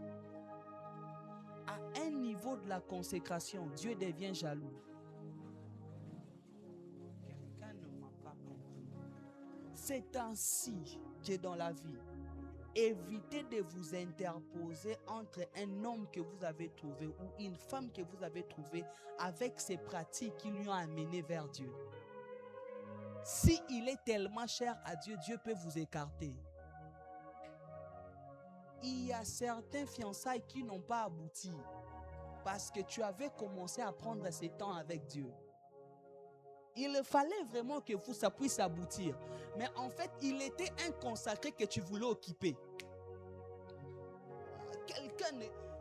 À un niveau de la consécration, Dieu devient jaloux. Quelqu'un ne m'a pas compris. C'est ainsi que dans la vie, évitez de vous interposer entre un homme que vous avez trouvé ou une femme que vous avez trouvée avec ses pratiques qui lui ont amené vers Dieu. Si il est tellement cher à Dieu, Dieu peut vous écarter. Il y a certains fiançailles qui n'ont pas abouti parce que tu avais commencé à prendre ces temps avec Dieu. Il fallait vraiment que ça puisse aboutir. Mais en fait, il était un consacré que tu voulais occuper.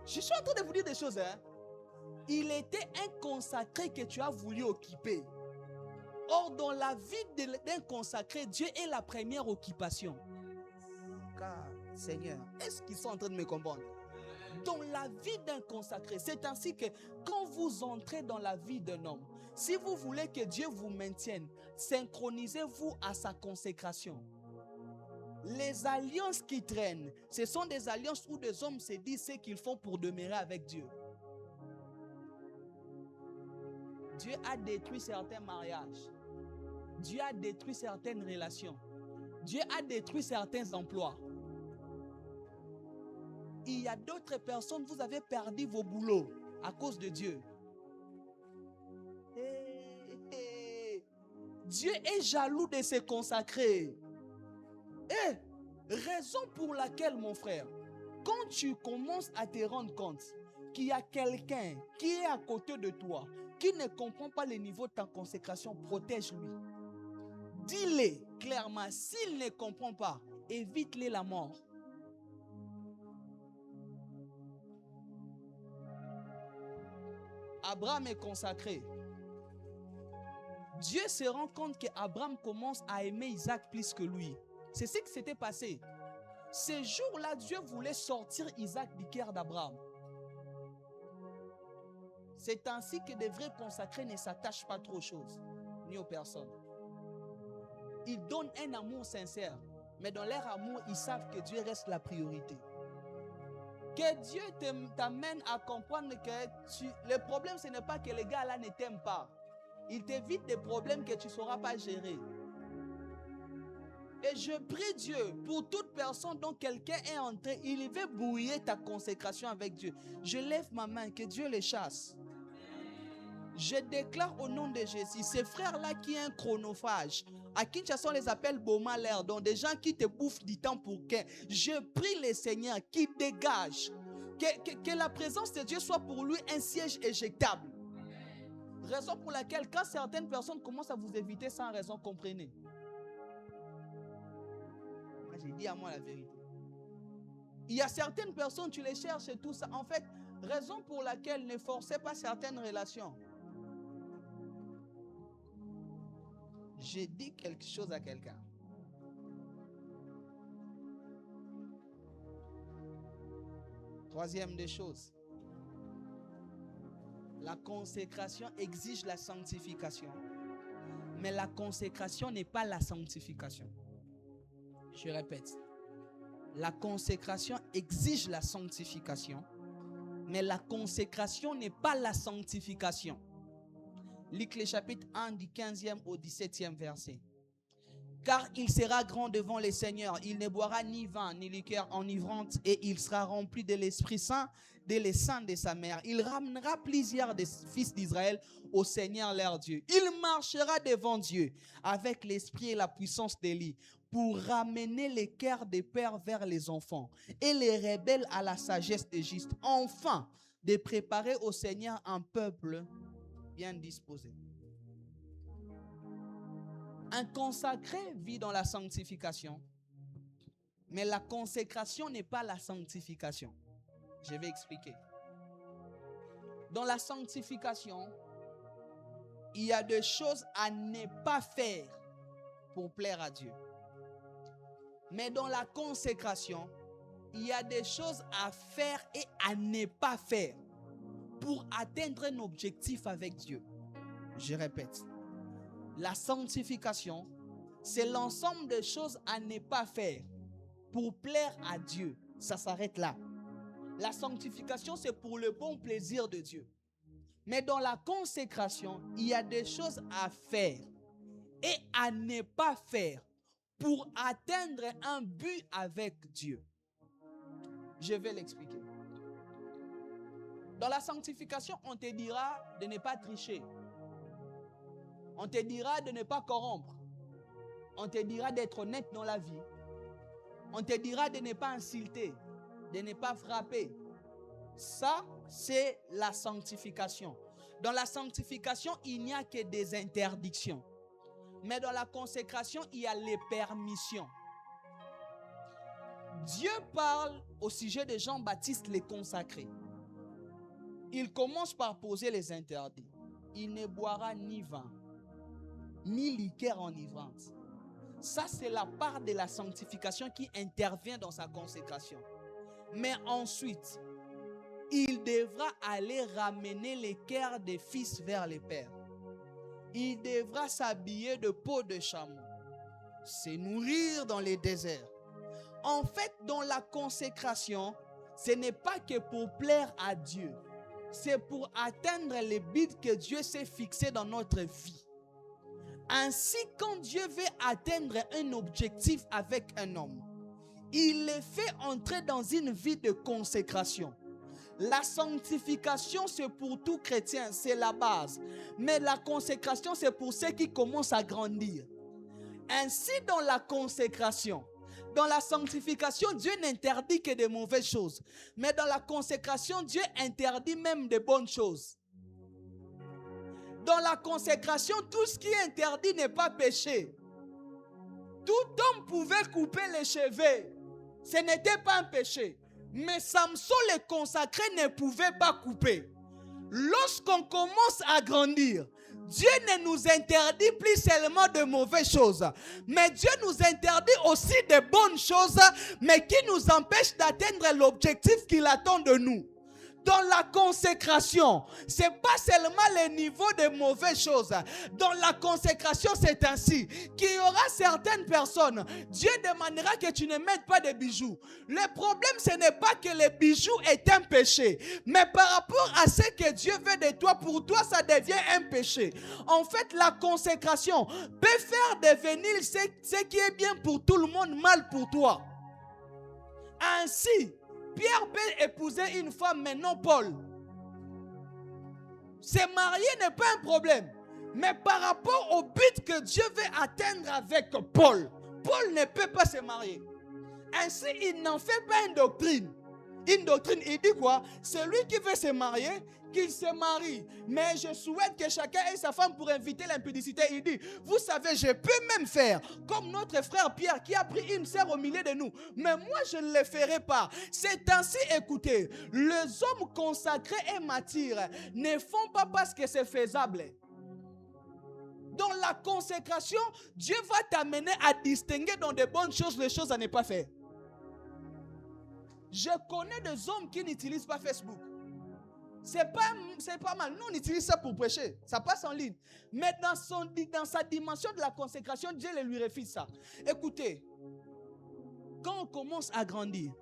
Je suis en train de vous dire des choses. Il était un consacré que tu as voulu occuper. Or, dans la vie d'un consacré, Dieu est la première occupation. Car, Seigneur, est-ce qu'ils sont en train de me comprendre? Dans la vie d'un consacré, c'est ainsi que quand vous entrez dans la vie d'un homme, si vous voulez que Dieu vous maintienne, synchronisez-vous à sa consécration. Les alliances qui traînent, ce sont des alliances où des hommes se disent ce qu'ils font pour demeurer avec Dieu. Dieu a détruit certains mariages. Dieu a détruit certaines relations. Dieu a détruit certains emplois. Il y a d'autres personnes, vous avez perdu vos boulots à cause de Dieu. Dieu est jaloux de se consacrer. Raison pour laquelle, mon frère, quand tu commences à te rendre compte qu'il y a quelqu'un qui est à côté de toi, qui ne comprend pas le niveau de ta consécration, protège-lui. Dis-le clairement, s'il ne comprend pas, évite-le la mort. Abraham est consacré. Dieu se rend compte qu'Abraham commence à aimer Isaac plus que lui. C'est ce qui s'était passé. Ce jour-là, Dieu voulait sortir Isaac du cœur d'Abraham. C'est ainsi que des vrais consacrés ne s'attachent pas trop aux choses, ni aux personnes. Ils donnent un amour sincère, mais dans leur amour, ils savent que Dieu reste la priorité. Que Dieu t'amène à comprendre que le problème, ce n'est pas que les gars là ne t'aiment pas. Il t'évite des problèmes que tu ne sauras pas gérer. Et je prie Dieu pour toute personne dont quelqu'un est entré, il veut brouiller ta consécration avec Dieu. Je lève ma main, que Dieu les chasse. Je déclare au nom de Jésus, ces frères-là qui ont un chronophage, à Kinshasa on les appelle Boma-l'air, donc des gens qui te bouffent du temps pour qu'un. Je prie le Seigneur qui dégage, que la présence de Dieu soit pour lui un siège éjectable. Raison pour laquelle quand certaines personnes commencent à vous éviter sans raison, comprenez. Moi j'ai dit à moi la vérité. Il y a certaines personnes, tu les cherches et tout ça. En fait, raison pour laquelle ne forcez pas certaines relations. J'ai dit quelque chose à quelqu'un. Troisième des choses. La consécration exige la sanctification. Mais la consécration n'est pas la sanctification. Je répète. La consécration exige la sanctification. Mais la consécration n'est pas la sanctification. Luc le chapitre 1 du 15e au 17e verset. Car il sera grand devant le Seigneur, il ne boira ni vin ni liqueur enivrante et il sera rempli de l'Esprit Saint dès le sein de sa mère. Il ramènera plusieurs des fils d'Israël au Seigneur leur Dieu. Il marchera devant Dieu avec l'esprit et la puissance d'Élie pour ramener les cœurs des pères vers les enfants et les rebelles à la sagesse de juste. Enfin, de préparer au Seigneur un peuple bien disposé. Un consacré vit dans la sanctification, mais la consécration n'est pas la sanctification. Je vais expliquer. Dans la sanctification, il y a des choses à ne pas faire pour plaire à Dieu. Mais dans la consécration, il y a des choses à faire et à ne pas faire pour atteindre un objectif avec Dieu. Je répète. La sanctification, c'est l'ensemble des choses à ne pas faire pour plaire à Dieu. Ça s'arrête là. La sanctification, c'est pour le bon plaisir de Dieu. Mais dans la consécration, il y a des choses à faire et à ne pas faire pour atteindre un but avec Dieu. Je vais l'expliquer. Dans la sanctification, on te dira de ne pas tricher. On te dira de ne pas corrompre. On te dira d'être honnête dans la vie. On te dira de ne pas insulter, de ne pas frapper. Ça, c'est la sanctification. Dans la sanctification, il n'y a que des interdictions. Mais dans la consécration, il y a les permissions. Dieu parle au sujet de Jean-Baptiste les consacrés. Il commence par poser les interdits. Il ne boira ni vin, ni liqueur enivrante. Ça, c'est la part de la sanctification qui intervient dans sa consécration. Mais ensuite, il devra aller ramener les cœurs des fils vers les pères. Il devra s'habiller de peau de chameau, se nourrir dans les déserts. En fait, dans la consécration, ce n'est pas que pour plaire à Dieu. C'est pour atteindre les buts que Dieu s'est fixés dans notre vie. Ainsi, quand Dieu veut atteindre un objectif avec un homme, il le fait entrer dans une vie de consécration. La sanctification, c'est pour tout chrétien, c'est la base. Mais la consécration, c'est pour ceux qui commencent à grandir. Ainsi, dans la consécration, dans la sanctification, Dieu n'interdit que de mauvaises choses. Mais dans la consécration, Dieu interdit même de bonnes choses. Dans la consécration, tout ce qui est interdit n'est pas péché. Tout homme pouvait couper les cheveux. Ce n'était pas un péché. Mais Samson, le consacré, ne pouvait pas couper. Lorsqu'on commence à grandir, Dieu ne nous interdit plus seulement de mauvaises choses, mais Dieu nous interdit aussi de bonnes choses, mais qui nous empêchent d'atteindre l'objectif qu'il attend de nous. Dans la consécration, ce n'est pas seulement le niveau de mauvaises choses. Dans la consécration, c'est ainsi qu'il y aura certaines personnes, Dieu demandera que tu ne mettes pas de bijoux. Le problème, ce n'est pas que les bijoux est un péché, mais par rapport à ce que Dieu veut de toi, pour toi, ça devient un péché. En fait, la consécration peut faire devenir ce qui est bien pour tout le monde, mal pour toi. Ainsi, Pierre peut épouser une femme, mais non Paul. Se marier n'est pas un problème. Mais par rapport au but que Dieu veut atteindre avec Paul, Paul ne peut pas se marier. Ainsi, il n'en fait pas une doctrine. Une doctrine, il dit quoi? Celui qui veut se marier, qu'il se marie. Mais je souhaite que chacun ait sa femme pour éviter l'impudicité. Il dit, vous savez, je peux même faire comme notre frère Pierre qui a pris une sœur au milieu de nous. Mais moi, je ne le ferai pas. C'est ainsi, écoutez, les hommes consacrés et matures ne font pas parce que c'est faisable. Dans la consécration, Dieu va t'amener à distinguer dans de bonnes choses les choses à ne pas faire. Je connais des hommes qui n'utilisent pas Facebook. C'est pas mal. Nous, on utilise ça pour prêcher. Ça passe en ligne. Mais dans sa dimension de la consécration, Dieu lui refuse ça. Écoutez, quand on commence à grandir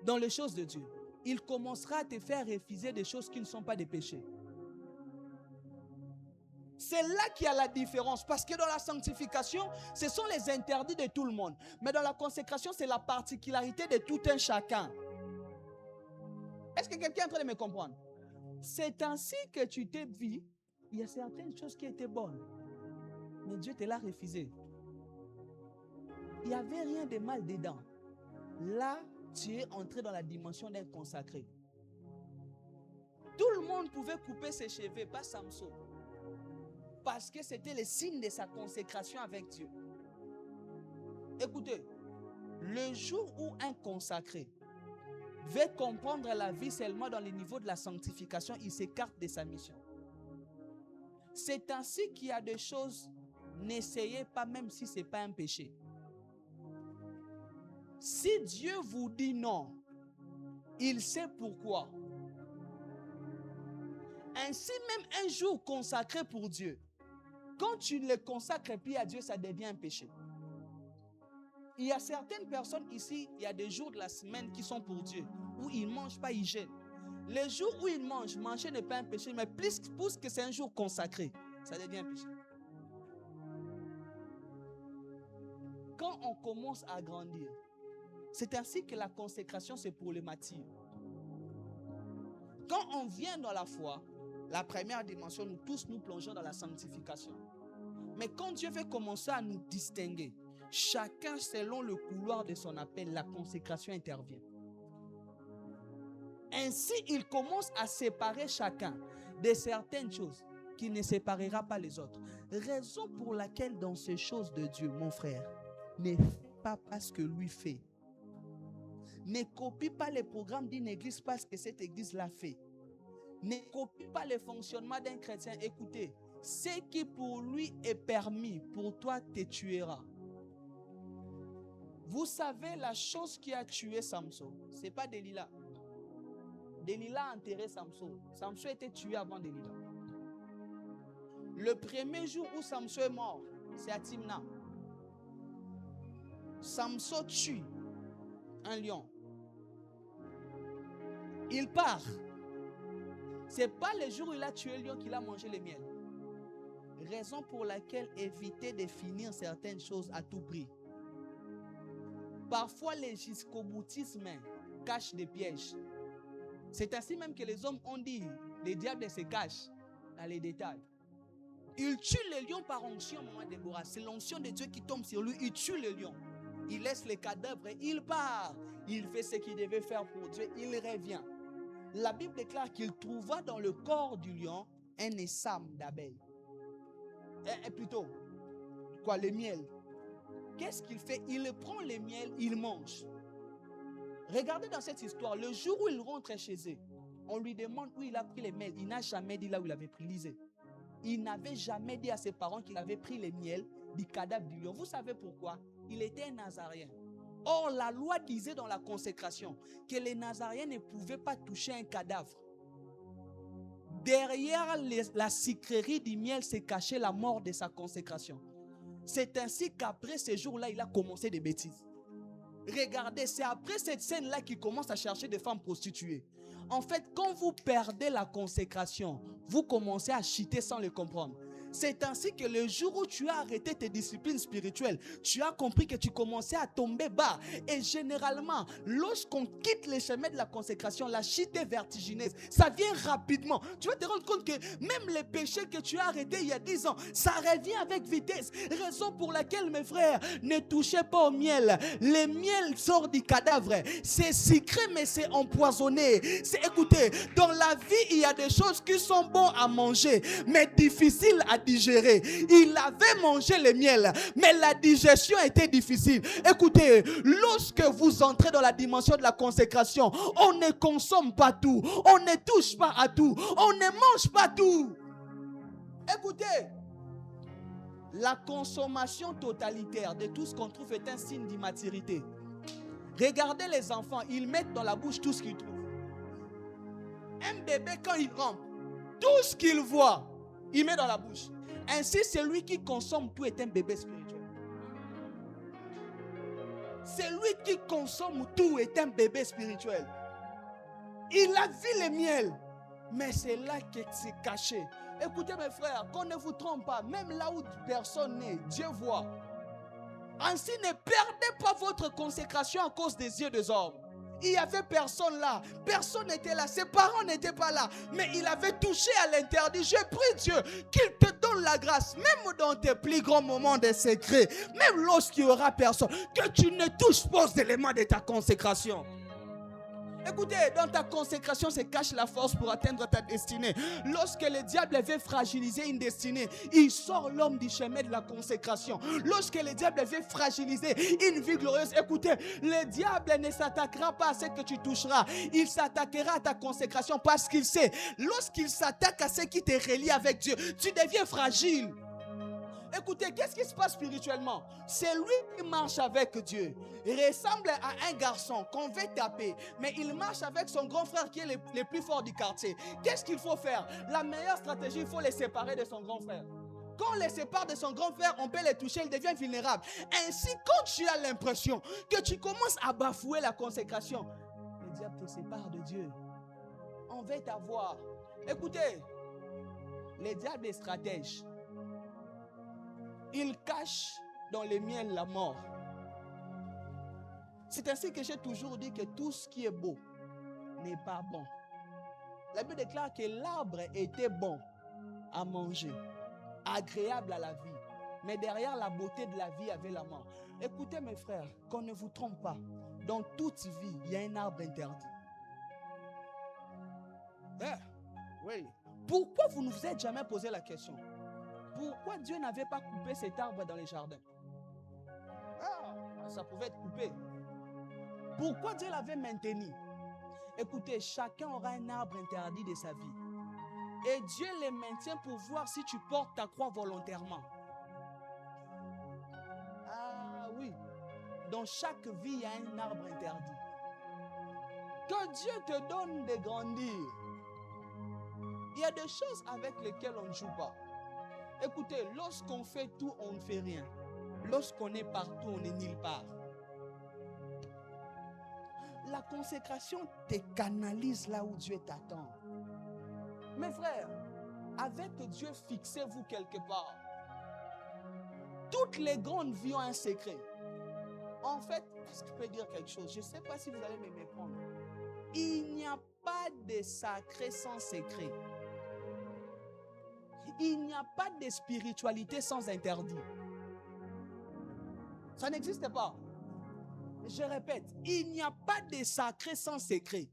dans les choses de Dieu, il commencera à te faire refuser des choses qui ne sont pas des péchés. C'est là qu'il y a la différence. Parce que dans la sanctification, ce sont les interdits de tout le monde. Mais dans la consécration, c'est la particularité de tout un chacun. Est-ce que quelqu'un est en train de me comprendre? C'est ainsi que tu t'es vu. Il y a certaines choses qui étaient bonnes. Mais Dieu te l'a refusé. Il n'y avait rien de mal dedans. Là, tu es entré dans la dimension d'un consacré. Tout le monde pouvait couper ses cheveux, pas Samson. Parce que c'était le signe de sa consécration avec Dieu. Écoutez, le jour où un consacré veut comprendre la vie seulement dans le niveau de la sanctification, il s'écarte de sa mission. C'est ainsi qu'il y a des choses, n'essayez pas même si ce n'est pas un péché. Si Dieu vous dit non, il sait pourquoi. Ainsi même un jour consacré pour Dieu, Quand tu ne le consacres plus à Dieu, ça devient un péché. Il y a certaines personnes ici, il y a des jours de la semaine qui sont pour Dieu, où ils ne mangent pas, ils jeûnent. Les jours où ils mangent, manger n'est pas un péché, mais plus que c'est un jour consacré, ça devient un péché. Quand on commence à grandir, c'est ainsi que la consécration, c'est pour les matures. Quand on vient dans la foi, la première dimension, nous tous nous plongeons dans la sanctification. Mais quand Dieu veut commencer à nous distinguer, chacun selon le couloir de son appel, la consécration intervient. Ainsi, il commence à séparer chacun de certaines choses qui ne séparera pas les autres. Raison pour laquelle dans ces choses de Dieu, mon frère, ne fais pas ce que lui fait. Ne copie pas les programmes d'une église parce que cette église l'a fait. Ne copie pas le fonctionnement d'un chrétien. Écoutez, ce qui pour lui est permis, pour toi te tuera. Vous savez, la chose qui a tué Samson, ce n'est pas Delilah. Delilah a enterré Samson. Samson était tué avant Delilah. Le premier jour où Samson est mort, c'est à Timna. Samson tue un lion. Il part. Ce n'est pas le jour où il a tué le lion qu'il a mangé le miel. Raison pour laquelle éviter de finir certaines choses à tout prix. Parfois, les jusqu'au-boutisme cachent des pièges. C'est ainsi même que les hommes ont dit, les diables se cachent dans les détails. Il tue le lion par onction, maman Déborah. C'est l'onction de Dieu qui tombe sur lui. Il tue le lion. Il laisse les cadavres et il part. Il fait ce qu'il devait faire pour Dieu. Il revient. La Bible déclare qu'il trouva dans le corps du lion un essame d'abeille. Et plutôt, quoi, le miel. Qu'est-ce qu'il fait? Il prend le miel, il mange. Regardez dans cette histoire, le jour où il rentre chez eux, on lui demande où il a pris le miel. Il n'a jamais dit là où il avait pris. Lisez. Il n'avait jamais dit à ses parents qu'il avait pris le miel du cadavre du lion. Vous savez pourquoi? Il était un Nazaréen. Or, la loi disait dans la consécration que les Nazaréens ne pouvaient pas toucher un cadavre. Derrière la sucrerie du miel se cachait la mort de sa consécration. C'est ainsi qu'après ce jour-là, il a commencé des bêtises. Regardez, c'est après cette scène-là qu'il commence à chercher des femmes prostituées. En fait, quand vous perdez la consécration, vous commencez à chuter sans le comprendre. C'est ainsi que le jour où tu as arrêté tes disciplines spirituelles, tu as compris que tu commençais à tomber bas. Et généralement, lorsqu'on quitte les chemins de la consécration, la chute est vertigineuse. Ça vient rapidement. Tu vas te rendre compte que même les péchés que tu as arrêtés il y a 10 ans, ça revient avec vitesse. Raison pour laquelle, mes frères, ne touchez pas au miel. Le miel sort du cadavre. C'est sucré, mais c'est empoisonné. Écoutez, dans la vie, il y a des choses qui sont bonnes à manger, mais difficiles à digérer. Il avait mangé le miel, mais la digestion était difficile. Écoutez, lorsque vous entrez dans la dimension de la consécration, on ne consomme pas tout, on ne touche pas à tout, on ne mange pas tout. Écoutez, la consommation totalitaire de tout ce qu'on trouve est un signe d'immaturité. Regardez les enfants, ils mettent dans la bouche tout ce qu'ils trouvent. Un bébé, quand il rampe, tout ce qu'il voit, il met dans la bouche. Ainsi, celui qui consomme tout est un bébé spirituel. Celui qui consomme tout est un bébé spirituel. Il a vu le miel, mais c'est là que c'est caché. Écoutez mes frères, qu'on ne vous trompe pas, même là où personne n'est, Dieu voit. Ainsi, ne perdez pas votre consécration à cause des yeux des hommes. Il n'y avait personne là. Personne n'était là. Ses parents n'étaient pas là. Mais il avait touché à l'interdit. Je prie Dieu qu'il te donne la grâce. Même dans tes plus grands moments de secret. Même lorsqu'il n'y aura personne. Que tu ne touches pas aux éléments de ta consécration. Écoutez, dans ta consécration se cache la force pour atteindre ta destinée. Lorsque le diable veut fragiliser une destinée, il sort l'homme du chemin de la consécration. Lorsque le diable veut fragiliser une vie glorieuse, écoutez, le diable ne s'attaquera pas à ce que tu toucheras. Il s'attaquera à ta consécration parce qu'il sait, lorsqu'il s'attaque à ce qui te relie avec Dieu, tu deviens fragile. Écoutez, qu'est-ce qui se passe spirituellement? C'est lui qui marche avec Dieu. Il ressemble à un garçon qu'on veut taper, mais il marche avec son grand frère qui est le plus fort du quartier. Qu'est-ce qu'il faut faire? La meilleure stratégie, il faut les séparer de son grand frère. quand on les sépare de son grand frère, on peut les toucher, il devient vulnérable. Ainsi, quand tu as l'impression que tu commences à bafouer la consécration, le diable te sépare de Dieu. On veut t'avoir. Écoutez, les diables des stratèges, ils cachent dans les miels la mort. C'est ainsi que j'ai toujours dit que tout ce qui est beau n'est pas bon. La Bible déclare que l'arbre était bon à manger, agréable à la vie. Mais derrière la beauté de la vie, il y avait la mort. Écoutez mes frères, qu'on ne vous trompe pas. Dans toute vie, il y a un arbre interdit. Oui. Pourquoi vous ne vous êtes jamais posé la question? Pourquoi Dieu n'avait pas coupé cet arbre dans les jardins? Ça pouvait être coupé. Pourquoi Dieu l'avait maintenu? Écoutez, chacun aura un arbre interdit de sa vie. Et Dieu les maintient pour voir si tu portes ta croix volontairement. Ah oui. Dans chaque vie, il y a un arbre interdit. Que Dieu te donne de grandir. Il y a des choses avec lesquelles on ne joue pas. Écoutez, lorsqu'on fait tout, on ne fait rien. Lorsqu'on est partout, on n'est nulle part. La consécration te canalise là où Dieu t'attend. Mes frères, avec Dieu, fixez-vous quelque part. Toutes les grandes vies ont un secret. En fait, est-ce que je peux dire quelque chose? Je ne sais pas si vous allez me méprendre. Il n'y a pas de sacré sans secret. Il n'y a pas de spiritualité sans interdit. Ça n'existe pas. Je répète, il n'y a pas de sacré sans secret.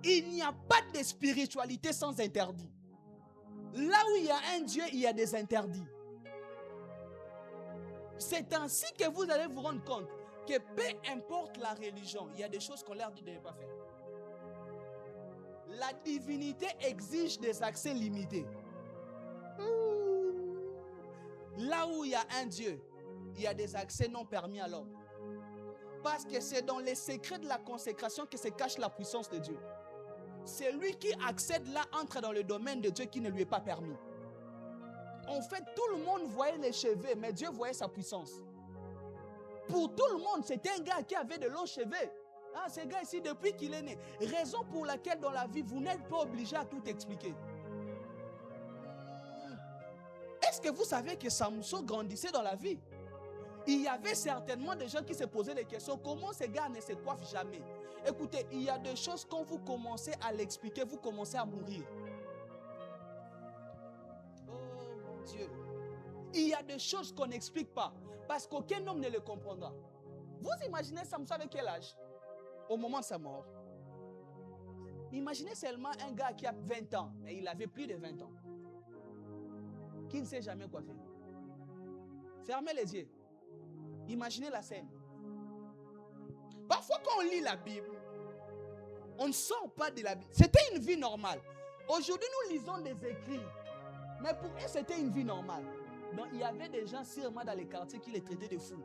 Il n'y a pas de spiritualité sans interdit. Là où il y a un Dieu, il y a des interdits. C'est ainsi que vous allez vous rendre compte que peu importe la religion, il y a des choses qu'on leur dit de ne pas faire. La divinité exige des accès limités. Là où il y a un Dieu, il y a des accès non permis à l'homme. Parce que c'est dans les secrets de la consécration que se cache la puissance de Dieu. C'est lui qui accède là, entre dans le domaine de Dieu qui ne lui est pas permis. En fait, tout le monde voyait les cheveux, mais Dieu voyait sa puissance. Pour tout le monde, c'était un gars qui avait de longs cheveux. Ce gars ici, depuis qu'il est né. Raison pour laquelle dans la vie, vous n'êtes pas obligé à tout expliquer. Est-ce que vous savez que Samson grandissait dans la vie? Il y avait certainement des gens qui se posaient des questions. Comment ces gars ne se coiffent jamais? Écoutez, il y a des choses, quand vous commencez à l'expliquer, vous commencez à mourir. Oh mon Dieu. Il y a des choses qu'on n'explique pas. Parce qu'aucun homme ne le comprendra. Vous imaginez Samson avec quel âge? Au moment de sa mort. Imaginez seulement un gars qui a 20 ans. Et il avait plus de 20 ans. Qui ne s'est jamais coiffé. Fermez les yeux. Imaginez la scène. Parfois quand on lit la Bible, on ne sort pas de la Bible. C'était une vie normale. Aujourd'hui, nous lisons des écrits. Mais pour eux, c'était une vie normale. Donc, il y avait des gens sûrement dans les quartiers qui les traitaient de fous.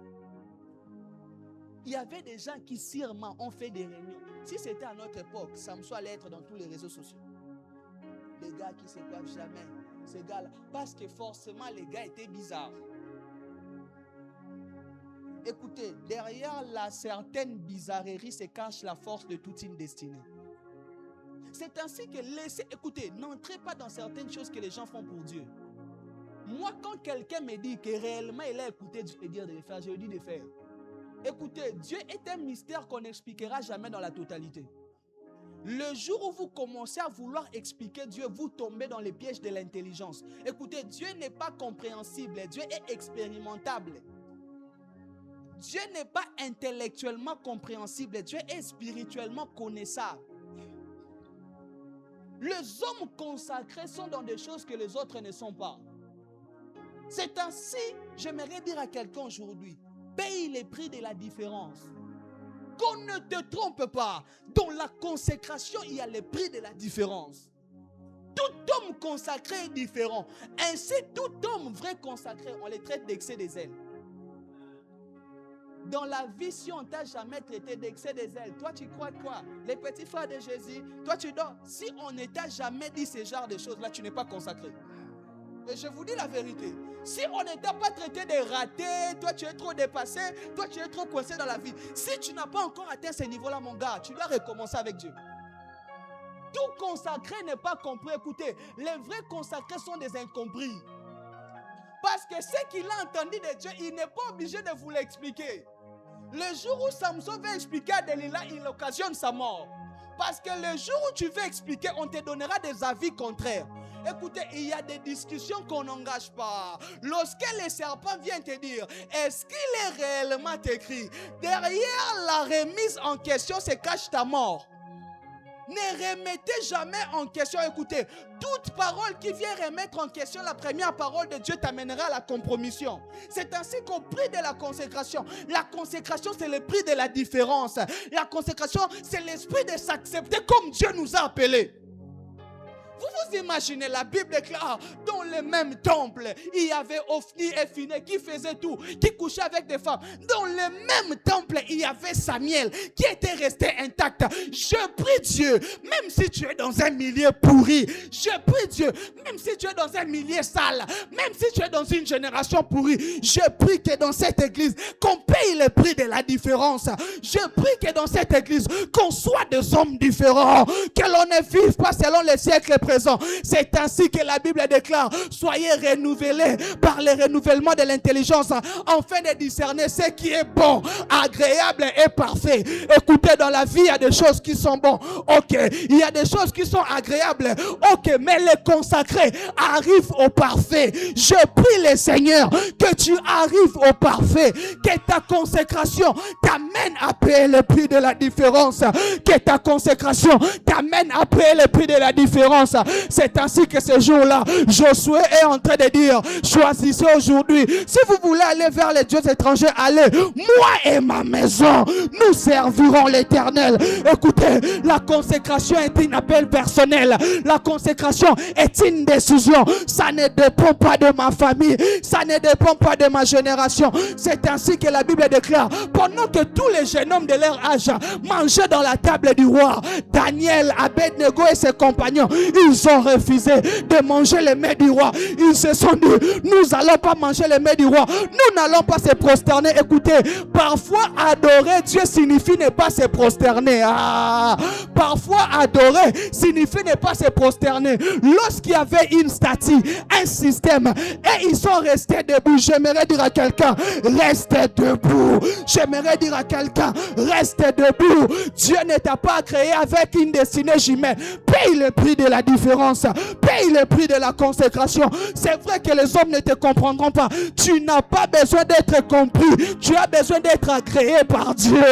Il y avait des gens qui sûrement ont fait des réunions. Si c'était à notre époque, Samson allait être dans tous les réseaux sociaux. Les gars qui ne se coiffent jamais. Ces gars-là. Parce que forcément, les gars étaient bizarres. Écoutez, derrière la certaine bizarrerie se cache la force de toute une destinée. C'est ainsi que écoutez, n'entrez pas dans certaines choses que les gens font pour Dieu. Moi, quand quelqu'un me dit que réellement il a écouté Dieu et dire de le faire, je lui dis de faire. Écoutez, Dieu est un mystère qu'on n'expliquera jamais dans la totalité. Le jour où vous commencez à vouloir expliquer Dieu, vous tombez dans les pièges de l'intelligence. Écoutez, Dieu n'est pas compréhensible, Dieu est expérimentable. Dieu n'est pas intellectuellement compréhensible, Dieu est spirituellement connaissable. Les hommes consacrés sont dans des choses que les autres ne sont pas. C'est ainsi, j'aimerais dire à quelqu'un aujourd'hui, paye les prix de la différence. Qu'on ne te trompe pas, dans la consécration, il y a les prix de la différence. Tout homme consacré est différent. Ainsi, tout homme vrai consacré, on les traite d'excès des ailes. Dans la vie, si on ne t'a jamais traité d'excès des ailes, toi tu crois quoi? Les petits frères de Jésus, toi tu dors. Si on ne t'a jamais dit ce genre de choses-là, tu n'es pas consacré. Et je vous dis la vérité. Si on n'était pas traité de raté, toi tu es trop dépassé, toi tu es trop coincé dans la vie. Si tu n'as pas encore atteint ce niveau-là, mon gars, tu dois recommencer avec Dieu. Tout consacré n'est pas compris. Écoutez, les vrais consacrés sont des incompris. Parce que ce qu'il a entendu de Dieu, il n'est pas obligé de vous l'expliquer. Le jour où Samson veut expliquer à Delilah, il occasionne sa mort. Parce que le jour où tu veux expliquer, on te donnera des avis contraires. Écoutez, il y a des discussions qu'on n'engage pas. Lorsque le serpent vient te dire, est-ce qu'il est réellement écrit? Derrière la remise en question se cache ta mort. Ne remettez jamais en question. Écoutez, toute parole qui vient remettre en question la première parole de Dieu t'amènera à la compromission. C'est ainsi qu'au prix de la consécration, la consécration c'est le prix de la différence. La consécration c'est l'esprit de s'accepter comme Dieu nous a appelés. Vous imaginez, la Bible déclare, dans le même temple, il y avait Ophni et Phiné qui faisaient tout, qui couchaient avec des femmes. Dans le même temple, il y avait Samuel qui était resté intact. Je prie Dieu, même si tu es dans un milieu pourri, je prie Dieu, même si tu es dans un milieu sale, même si tu es dans une génération pourrie, je prie que dans cette église, qu'on paye le prix de la différence. Je prie que dans cette église, qu'on soit des hommes différents, que l'on ne vive pas selon les siècles présent. C'est ainsi que la Bible déclare, soyez renouvelés par le renouvellement de l'intelligence afin de discerner ce qui est bon, agréable et parfait. Écoutez, dans la vie il y a des choses qui sont bonnes, ok, il y a des choses qui sont agréables, ok, mais les consacrés arrivent au parfait. Je prie le Seigneur que tu arrives au parfait, que ta consécration t'amène à payer le prix de la différence, que ta consécration t'amène à payer le prix de la différence. C'est ainsi que ce jour-là, Josué est en train de dire, choisissez aujourd'hui. Si vous voulez aller vers les dieux étrangers, allez. Moi et ma maison, nous servirons l'Éternel. Écoutez, la consécration est un appel personnel. La consécration est une décision. Ça ne dépend pas de ma famille. Ça ne dépend pas de ma génération. C'est ainsi que la Bible déclare, pendant que tous les jeunes hommes de leur âge mangeaient dans la table du roi, Daniel, Abednego et ses compagnons, ils ont refusé de manger les mets du roi. Ils se sont dit, nous n'allons pas manger les mets du roi. Nous n'allons pas se prosterner. Écoutez, parfois adorer Dieu signifie ne pas se prosterner. Parfois adorer signifie ne pas se prosterner. Lorsqu'il y avait une statue, un système, et ils sont restés debout, j'aimerais dire à quelqu'un, reste debout. J'aimerais dire à quelqu'un, reste debout. Dieu ne t'a pas créé avec une destinée jumelle. Paye le prix de la différence. Paye le prix de la consécration. C'est vrai que les hommes ne te comprendront pas. Tu n'as pas besoin d'être compris. Tu as besoin d'être agréé par Dieu.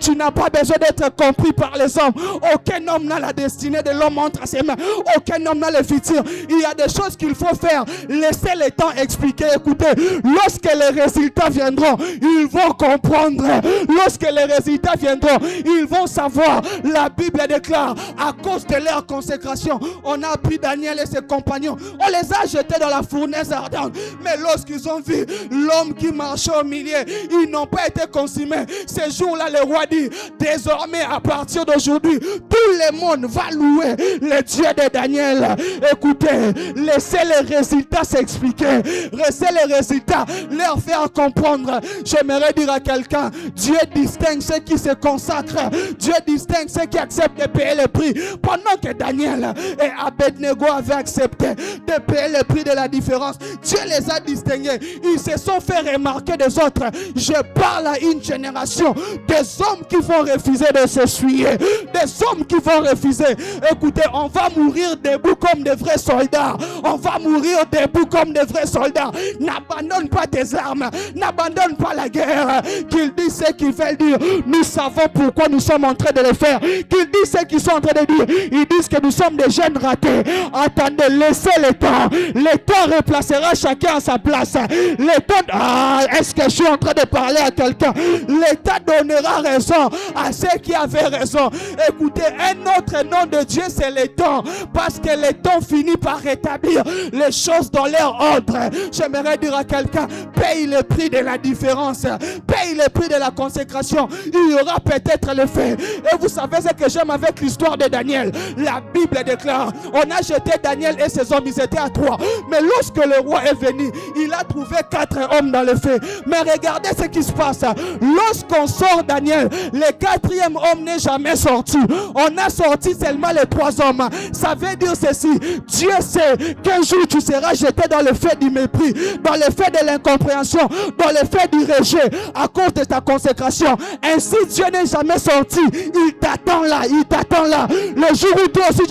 Tu n'as pas besoin d'être compris par les hommes. Aucun homme n'a la destinée de l'homme entre ses mains. Aucun homme n'a le futur. Il y a des choses qu'il faut faire. Laissez le temps expliquer. Écoutez, lorsque les résultats viendront, ils vont comprendre. Lorsque les résultats viendront, ils vont savoir. La Bible déclare, à cause de leur consécration, on a pris Daniel et ses compagnons, on les a jetés dans la fournaise ardente. Mais lorsqu'ils ont vu l'homme qui marchait au milieu, ils n'ont pas été consumés. Ce jour-là, le roi dit, désormais, à partir d'aujourd'hui, tout le monde va louer le Dieu de Daniel. Écoutez, laissez les résultats s'expliquer. Laissez les résultats leur faire comprendre. J'aimerais dire à quelqu'un, Dieu distingue ceux qui se consacrent. Dieu distingue ceux qui acceptent de payer le prix. Pendant que Daniel et Abednego avaient accepté de payer le prix de la différence, Dieu les a distingués. Ils se sont fait remarquer des autres. Je parle à une génération des hommes qui vont refuser de s'essuyer, des hommes qui vont refuser. Écoutez, on va mourir debout comme des vrais soldats. On va mourir debout comme des vrais soldats. N'abandonne pas tes armes, n'abandonne pas la guerre. Qu'ils disent ce qu'ils veulent dire, nous savons pourquoi nous sommes en train de le faire. Qu'ils disent ce qu'ils sont en train de dire, ils disent que nous sommes des jeunes ratés. Attendez, laissez le temps. Le temps replacera chacun à sa place. Le temps, est-ce que je suis en train de parler à quelqu'un? L'État donnera raison à ceux qui avaient raison. Écoutez, un autre nom de Dieu, c'est le temps. Parce que le temps finit par rétablir les choses dans leur ordre. J'aimerais dire à quelqu'un, paye le prix de la différence. Paye le prix de la consécration. Il y aura peut-être le fait. Et vous savez ce que j'aime avec l'histoire de Daniel. La Bible déclare l'histoire, on a jeté Daniel et ses hommes, ils étaient à 3. Mais lorsque le roi est venu, il a trouvé 4 hommes dans le feu. Mais regardez ce qui se passe. Lorsqu'on sort Daniel, le 4e homme n'est jamais sorti. On a sorti seulement les 3 hommes. Ça veut dire ceci: Dieu sait qu'un jour tu seras jeté dans le feu du mépris, dans le feu de l'incompréhension, dans le feu du rejet à cause de ta consécration. Ainsi Dieu n'est jamais sorti. Il t'attend là, il t'attend là. Le jour où toi aussi,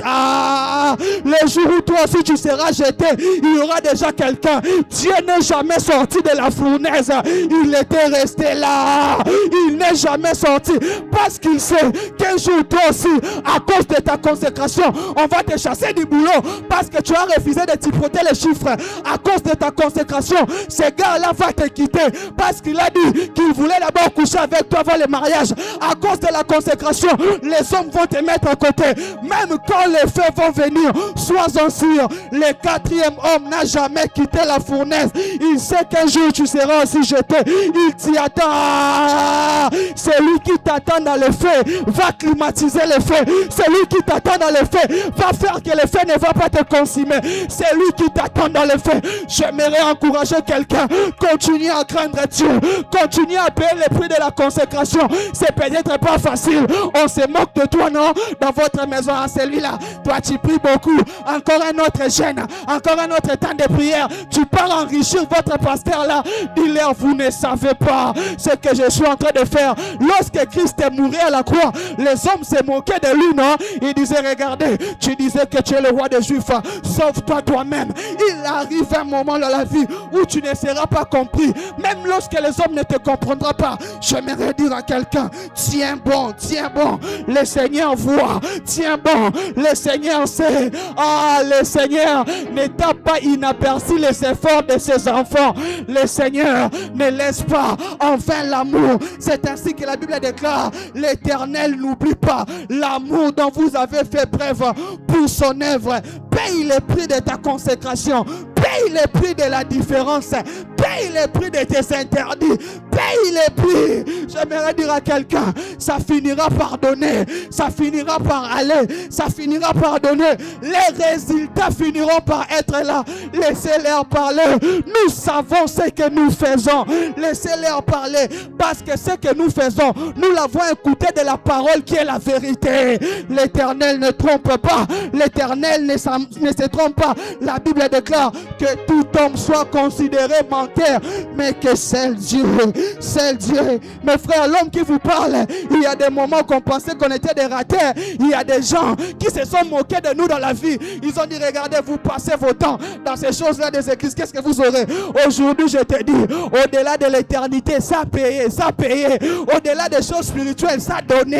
le jour où toi aussi tu seras jeté, il y aura déjà quelqu'un. Dieu n'est jamais sorti de la fournaise. Il était resté là. Il n'est jamais sorti parce qu'il sait qu'un jour toi aussi, à cause de ta consécration, on va te chasser du boulot parce que tu as refusé de typoter les chiffres. À cause de ta consécration, ce gars-là va te quitter parce qu'il a dit qu'il voulait d'abord coucher avec toi avant le mariage. À cause de la consécration, les hommes vont te mettre à côté. Même quand les feux vont venir, sois-en sûr, le 4e homme n'a jamais quitté la fournaise. Il sait qu'un jour tu seras aussi jeté. Il t'y attend. Celui qui t'attend dans le feu va climatiser le feu. Celui qui t'attend dans le feu va faire que le feu ne va pas te consumer. Celui qui t'attend dans le feu. J'aimerais encourager quelqu'un. Continue à craindre Dieu. Continue à payer le prix de la consécration. C'est peut-être pas facile. On se moque de toi, non? Dans votre maison, à celui-là, toi tu pries beaucoup. Encore un autre jeûne. Encore un autre temps de prière. Tu pars enrichir votre pasteur là. Dis-leur, vous ne savez pas ce que je suis en train de faire. Lorsque Christ est mouru à la croix, les hommes se moquaient de lui, non? Ils disaient, regardez, tu disais que tu es le roi des Juifs. Sauve-toi toi-même. Il arrive un moment dans la vie où tu ne seras pas compris. Même lorsque les hommes ne te comprendront pas. J'aimerais dire à quelqu'un, tiens bon, tiens bon. Le Seigneur voit. Tiens bon, le Seigneur sait. Le Seigneur ne tape pas inaperçu les efforts de ses enfants. Le Seigneur ne laisse pas enfin l'amour. C'est ainsi que la Bible déclare: l'Éternel n'oublie pas l'amour dont vous avez fait preuve pour son œuvre. Paye le prix de ta consécration. Paye le prix de la différence. Paye le prix de tes interdits. Paye le prix. J'aimerais dire à quelqu'un, ça finira par donner. Ça finira par aller. Ça finira par donner. Les résultats finiront par être là. Laissez-leur parler. Nous savons ce que nous faisons. Laissez-leur parler. Parce que ce que nous faisons, nous l'avons écouté de la parole qui est la vérité. L'Éternel ne trompe pas. L'Éternel ne se trompe pas. La Bible déclare que tout homme soit considéré menteur, mais que seul Dieu. Mes frères, l'homme qui vous parle, il y a des moments qu'on pensait qu'on était des ratés. Il y a des gens qui se sont moqués de nous dans la vie. Ils ont dit, regardez, vous passez vos temps dans ces choses-là des églises. Qu'est-ce que vous aurez? Aujourd'hui, je te dis, au-delà de l'éternité, ça paye, ça paye. Au-delà des choses spirituelles, ça donne.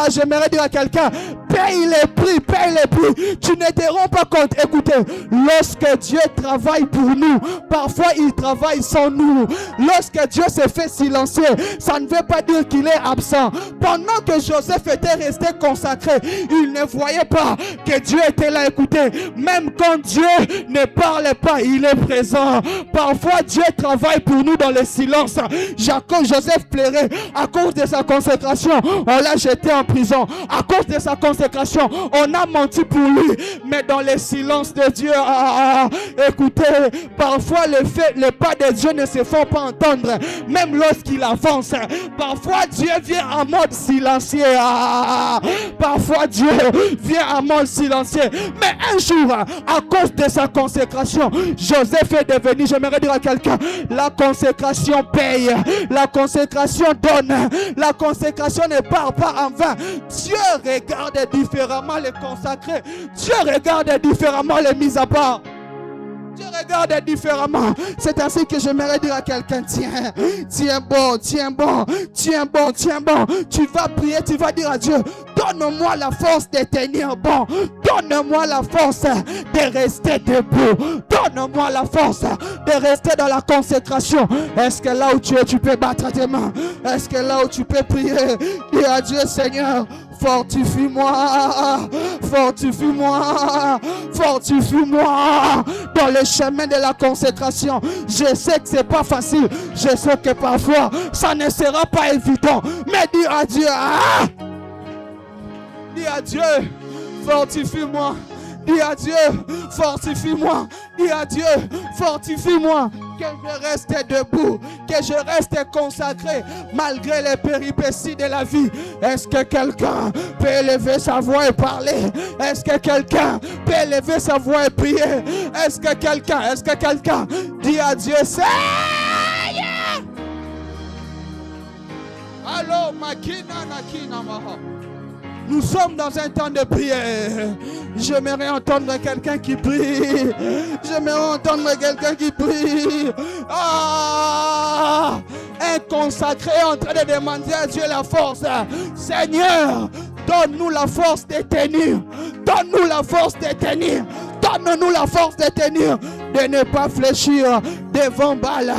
J'aimerais dire à quelqu'un, paye les prix, paye les prix. Tu ne te rends pas compte. Écoutez, lorsque Dieu travaille pour nous, parfois il travaille sans nous. Lorsque Dieu se fait silencieux, ça ne veut pas dire qu'il est absent. Pendant que Joseph était resté consacré, il ne voyait pas que Dieu était là. Écoutez, même quand Dieu ne parle pas, il est présent. Parfois Dieu travaille pour nous dans le silence. Joseph pleurait à cause de sa consécration. On l'a jeté en prison. À cause de sa consécration, on a menti pour lui. Mais dans le silence de Dieu, écoutez, parfois les pas de Dieu ne se font pas entendre. Même lorsqu'il avance, parfois Dieu vient en mode silencieux. Parfois Dieu vient en mode silencieux. Mais un jour, à cause de sa consécration, Joseph est devenu, j'aimerais dire à quelqu'un, la consécration paye. La consécration donne. La consécration ne part pas en vain. Dieu regarde différemment les consacrés. Dieu regarde différemment les mis à part. Dieu regarde différemment. C'est ainsi que j'aimerais dire à quelqu'un, tiens bon. Tu vas prier, tu vas dire à Dieu, donne-moi la force de tenir bon. Donne-moi la force de rester debout. Donne-moi la force de rester dans la consécration. Est-ce que là où tu es, tu peux battre tes mains? Est-ce que là où tu peux prier, dis à Dieu, Seigneur, fortifie-moi dans le chemin de la consécration. Je sais que c'est pas facile, je sais que parfois ça ne sera pas évident, mais dis à Dieu, dis à Dieu, fortifie-moi. Dis à Dieu, fortifie-moi. Dis à Dieu, fortifie-moi. Que je reste debout, que je reste consacré malgré les péripéties de la vie. Est-ce que quelqu'un peut élever sa voix et parler? Est-ce que quelqu'un peut élever sa voix et prier? Est-ce que quelqu'un dit à Dieu, Seigneur? Allô, Makina Nakina Maha. Nous sommes dans un temps de prière. J'aimerais entendre quelqu'un qui prie. J'aimerais entendre quelqu'un qui prie. Ah! Un consacré en train de demander à Dieu la force. Seigneur, donne-nous la force de tenir. Donne-nous la force de tenir. Donne-nous la force de tenir. De ne pas fléchir devant Baal.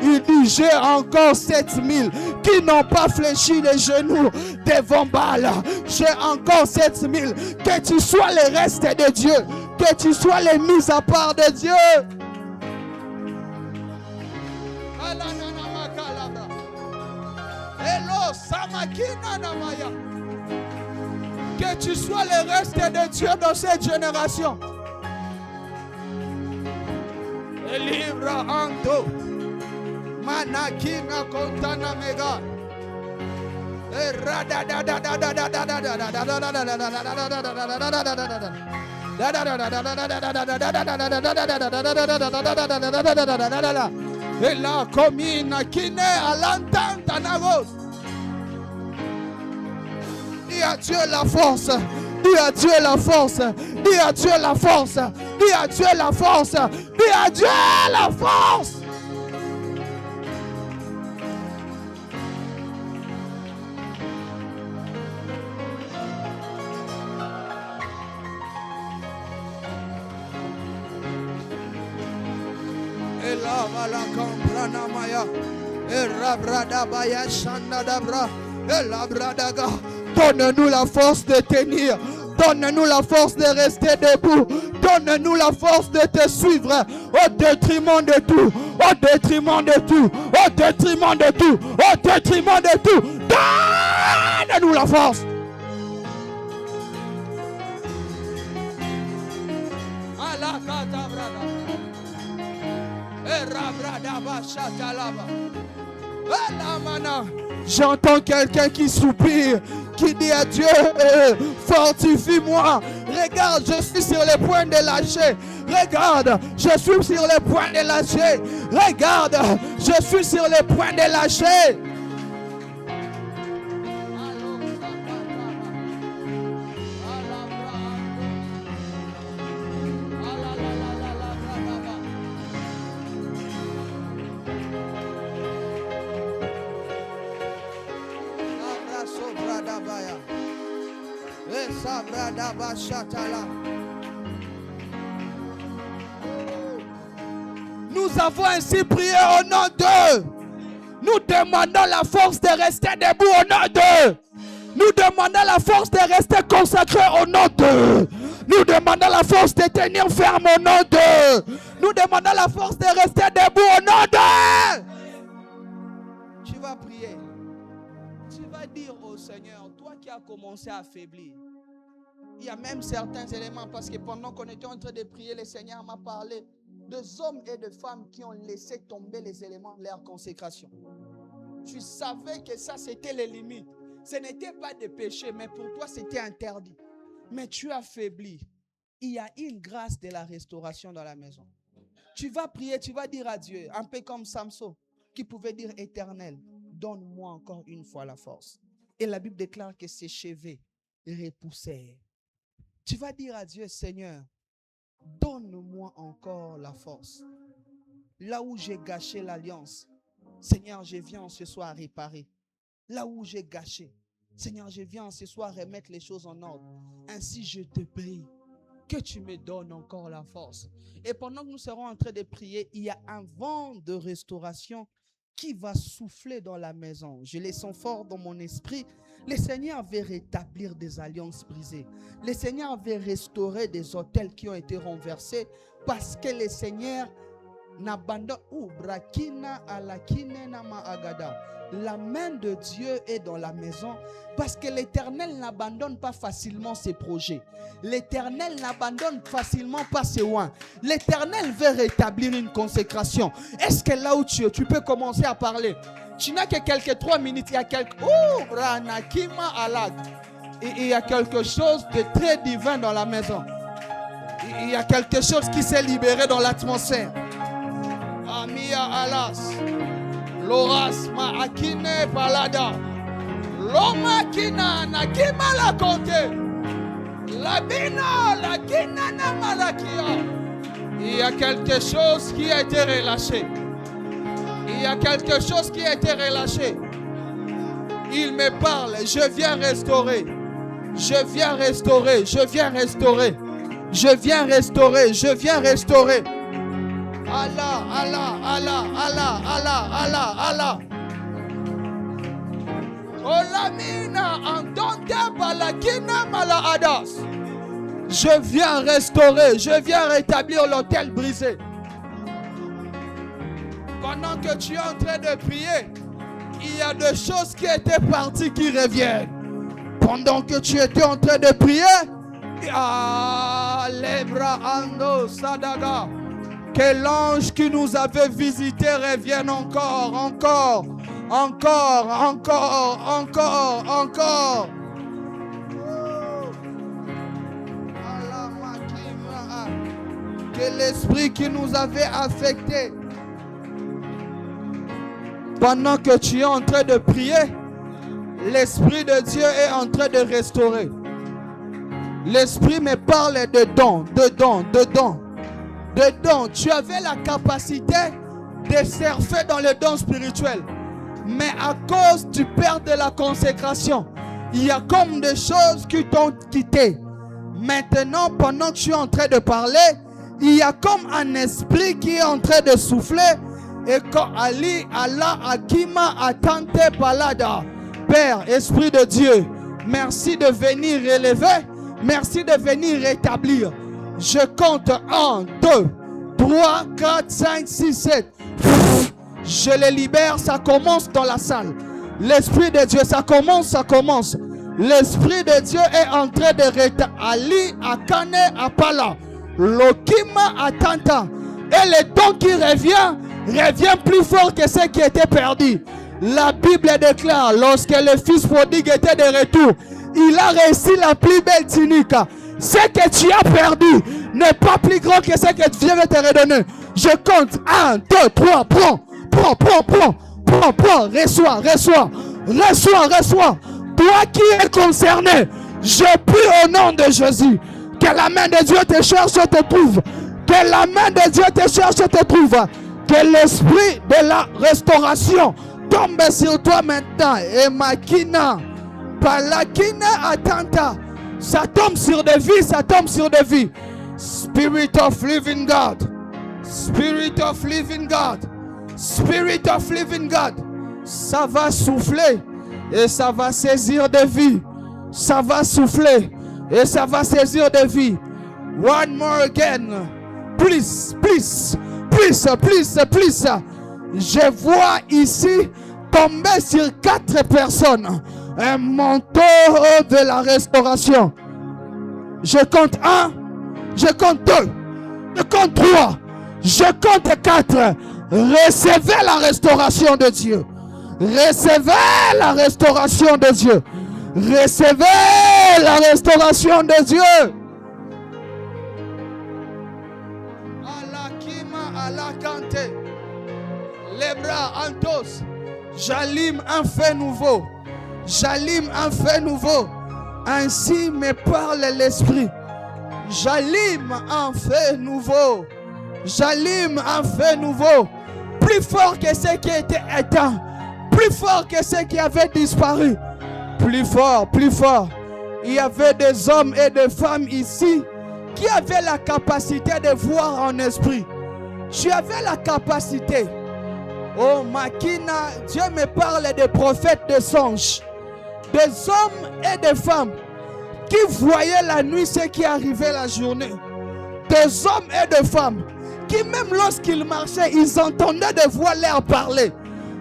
Il dit, j'ai encore 7000 qui n'ont pas fléchi les genoux devant Baal. J'ai encore 7000. Que tu sois le reste de Dieu. Que tu sois les mises à part de Dieu. Que tu sois le reste de Dieu dans cette génération. Libra Anto Manakina Contana Mega et la comina qui naît à l'entente à Nagos. Dis à Dieu la force. Dis à Dieu la force. Dis à Dieu la force. Dis à Dieu la force. Dis à Dieu la force. Et là, voilà, comprana maya. Et rabrada baya shanda dabra. Et la bradaga. Donne-nous la force de tenir. Donne-nous la force de rester debout. Donne-nous la force de te suivre au détriment de tout. Au détriment de tout. Au détriment de tout. Au détriment de tout. Donne-nous la force. J'entends quelqu'un qui soupire, qui dit à Dieu, fortifie-moi. Regarde, je suis sur le point de lâcher. Regarde, je suis sur le point de lâcher. Regarde, je suis sur le point de lâcher. Nous avons ainsi prié au nom d'eux. Nous demandons la force de rester debout au nom d'eux. Nous demandons la force de rester consacré au nom d'eux. Nous demandons la force de tenir ferme au nom d'eux. Nous demandons la force de rester debout au nom d'eux. Tu vas prier. Tu vas dire au Seigneur, toi qui as commencé à affaiblir. Il y a même certains éléments, parce que pendant qu'on était en train de prier, le Seigneur m'a parlé des hommes et de femmes qui ont laissé tomber les éléments de leur consécration. Tu savais que ça, c'était les limites. Ce n'était pas des péchés, mais pour toi, c'était interdit. Mais tu as faibli. Il y a une grâce de la restauration dans la maison. Tu vas prier, tu vas dire à Dieu, un peu comme Samson, qui pouvait dire Éternel, donne-moi encore une fois la force. Et la Bible déclare que ses cheveux repoussèrent. Tu vas dire à Dieu, Seigneur, donne-moi encore la force. Là où j'ai gâché l'alliance, Seigneur, je viens ce soir réparer. Là où j'ai gâché, Seigneur, je viens ce soir remettre les choses en ordre. Ainsi, je te prie que tu me donnes encore la force. Et pendant que nous serons en train de prier, il y a un vent de restauration qui va souffler dans la maison. Je les sens fort dans mon esprit. Le Seigneur veut rétablir des alliances brisées. Le Seigneur veut restaurer des autels qui ont été renversés parce que le Seigneur n'abandonne. Brakina alakine nama agada. La main de Dieu est dans la maison parce que l'Éternel n'abandonne pas facilement ses projets. L'Éternel n'abandonne facilement pas ses oins. L'Éternel veut rétablir une consécration. Est-ce que là où tu es, tu peux commencer à parler? Tu n'as que quelques 3 minutes. Il y a quelque... il y a quelque chose de très divin dans la maison. Il y a quelque chose qui s'est libéré dans l'atmosphère. Amia alas. Loras ma akine palada. Loma kina na kima la konte. La bina la kina na malakia. Il y a quelque chose qui a été relâché. Il y a quelque chose qui a été relâché. Il me parle. Je viens restaurer. Je viens restaurer. Je viens restaurer. Je viens restaurer. Je viens restaurer. Allah, Allah, Allah, Allah, Allah, Allah, Allah. Olamina andonte balakina malaadas. Je viens restaurer, je viens rétablir l'autel brisé. Pendant que tu es en train de prier, il y a des choses qui étaient parties qui reviennent. Pendant que tu étais en train de prier, lebra ando sadaga. Que l'ange qui nous avait visités revienne encore, encore, encore, encore, encore, encore. Que l'esprit qui nous avait affectés, pendant que tu es en train de prier, l'Esprit de Dieu est en train de restaurer. L'Esprit me parle de dons, de dons, de dons. Dedans, tu avais la capacité de surfer dans le don spirituel. Mais à cause du perte de la consécration, il y a comme des choses qui t'ont quitté. Maintenant, pendant que tu es en train de parler, il y a comme un esprit qui est en train de souffler. Et quand Ali, Allah, Akima, Atante, Balada. Père, Esprit de Dieu, merci de venir relever. Merci de venir rétablir. Je compte 1, 2, 3, 4, 5, 6, 7. Je les libère, ça commence dans la salle. L'Esprit de Dieu, ça commence, ça commence. L'Esprit de Dieu est en train de rétablir. Ali, Akane, Apala, Lokima, Atanta. Et le don qui revient plus fort que ce qui était perdu. La Bible déclare, lorsque le fils prodigue était de retour, il a réussi la plus belle tunique. Ce que tu as perdu n'est pas plus grand que ce que Dieu veut te redonner. Je compte 1, 2, 3, prends, reçois. Toi qui es concerné, je prie au nom de Jésus que la main de Dieu te cherche et te trouve. Que la main de Dieu te cherche et te trouve. Que l'esprit de la restauration tombe sur toi maintenant. Et makina, palakina atanta. Ça tombe sur des vies, ça tombe sur des vies. Spirit of living God. Spirit of living God. Spirit of living God. Ça va souffler et ça va saisir des vies. Ça va souffler et ça va saisir des vies. One more again. Please. Je vois ici tomber sur 4 personnes un manteau de la restauration. Je compte 1, je compte 2, je compte 3, je compte 4. Recevez la restauration de Dieu. Recevez la restauration de Dieu. Recevez la restauration de Dieu. Alakima alakante. Lebra antos. J'allume un feu nouveau. J'allume un feu nouveau. Ainsi me parle l'Esprit. J'allume un feu nouveau. J'allume un feu nouveau. Plus fort que ce qui était éteint. Plus fort que ce qui avait disparu. Plus fort. Il y avait des hommes et des femmes ici qui avaient la capacité de voir en esprit. Tu avais la capacité. Oh Makina, Dieu me parle des prophètes des songes. Des hommes et des femmes qui voyaient la nuit ce qui arrivait la journée. Des hommes et des femmes qui même lorsqu'ils marchaient, ils entendaient des voix leur parler.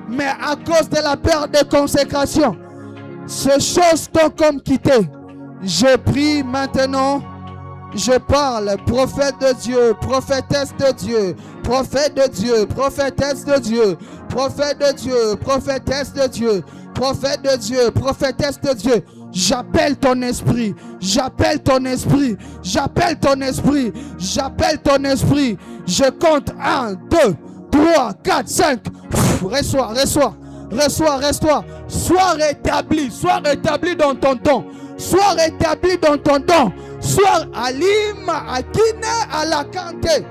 Mais à cause de la perte de consécration, ces choses t'ont comme quitté. Je prie maintenant, je parle, prophète de Dieu, prophétesse de Dieu, prophète de Dieu, prophétesse de Dieu, prophète de Dieu, prophétesse de Dieu, prophète de Dieu, prophétesse de Dieu. J'appelle ton esprit, j'appelle ton esprit, j'appelle ton esprit, j'appelle ton esprit. Je compte 1, 2, 3, 4, 5. Reçois, reçois, reçois, reçois. Sois rétabli dans ton don. Sois rétabli dans ton don. Sois Alima, Akine, Alakante.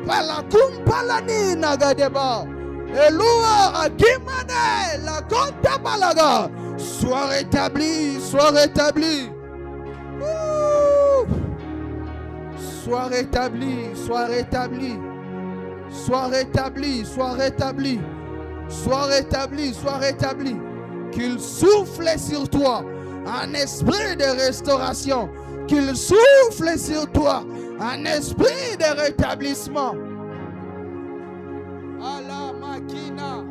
Palakum, Palani, Nagadeba. Elua, Akimane, la Konta Balaga. Sois rétabli, sois rétabli. Sois rétabli, sois rétabli. Sois rétabli, sois rétabli. Sois rétabli, sois rétabli. Qu'il souffle sur toi un esprit de restauration. Qu'il souffle sur toi un esprit de rétablissement. Allah Makina,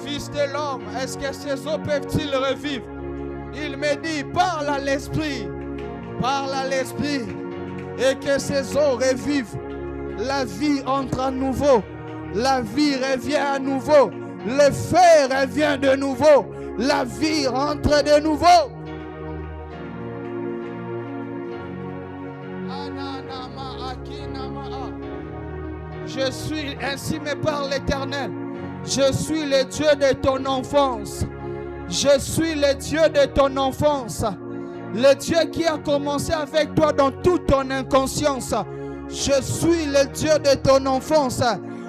fils de l'homme, est-ce que ces eaux peuvent-ils revivre? Il me dit, parle à l'esprit, et que ces eaux revivent. La vie entre à nouveau, la vie revient à nouveau, le feu revient de nouveau, la vie rentre de nouveau. Je suis, ainsi me parle l'Éternel, je suis le Dieu de ton enfance. Je suis le Dieu de ton enfance. Le Dieu qui a commencé avec toi dans toute ton inconscience. Je suis le Dieu de ton enfance.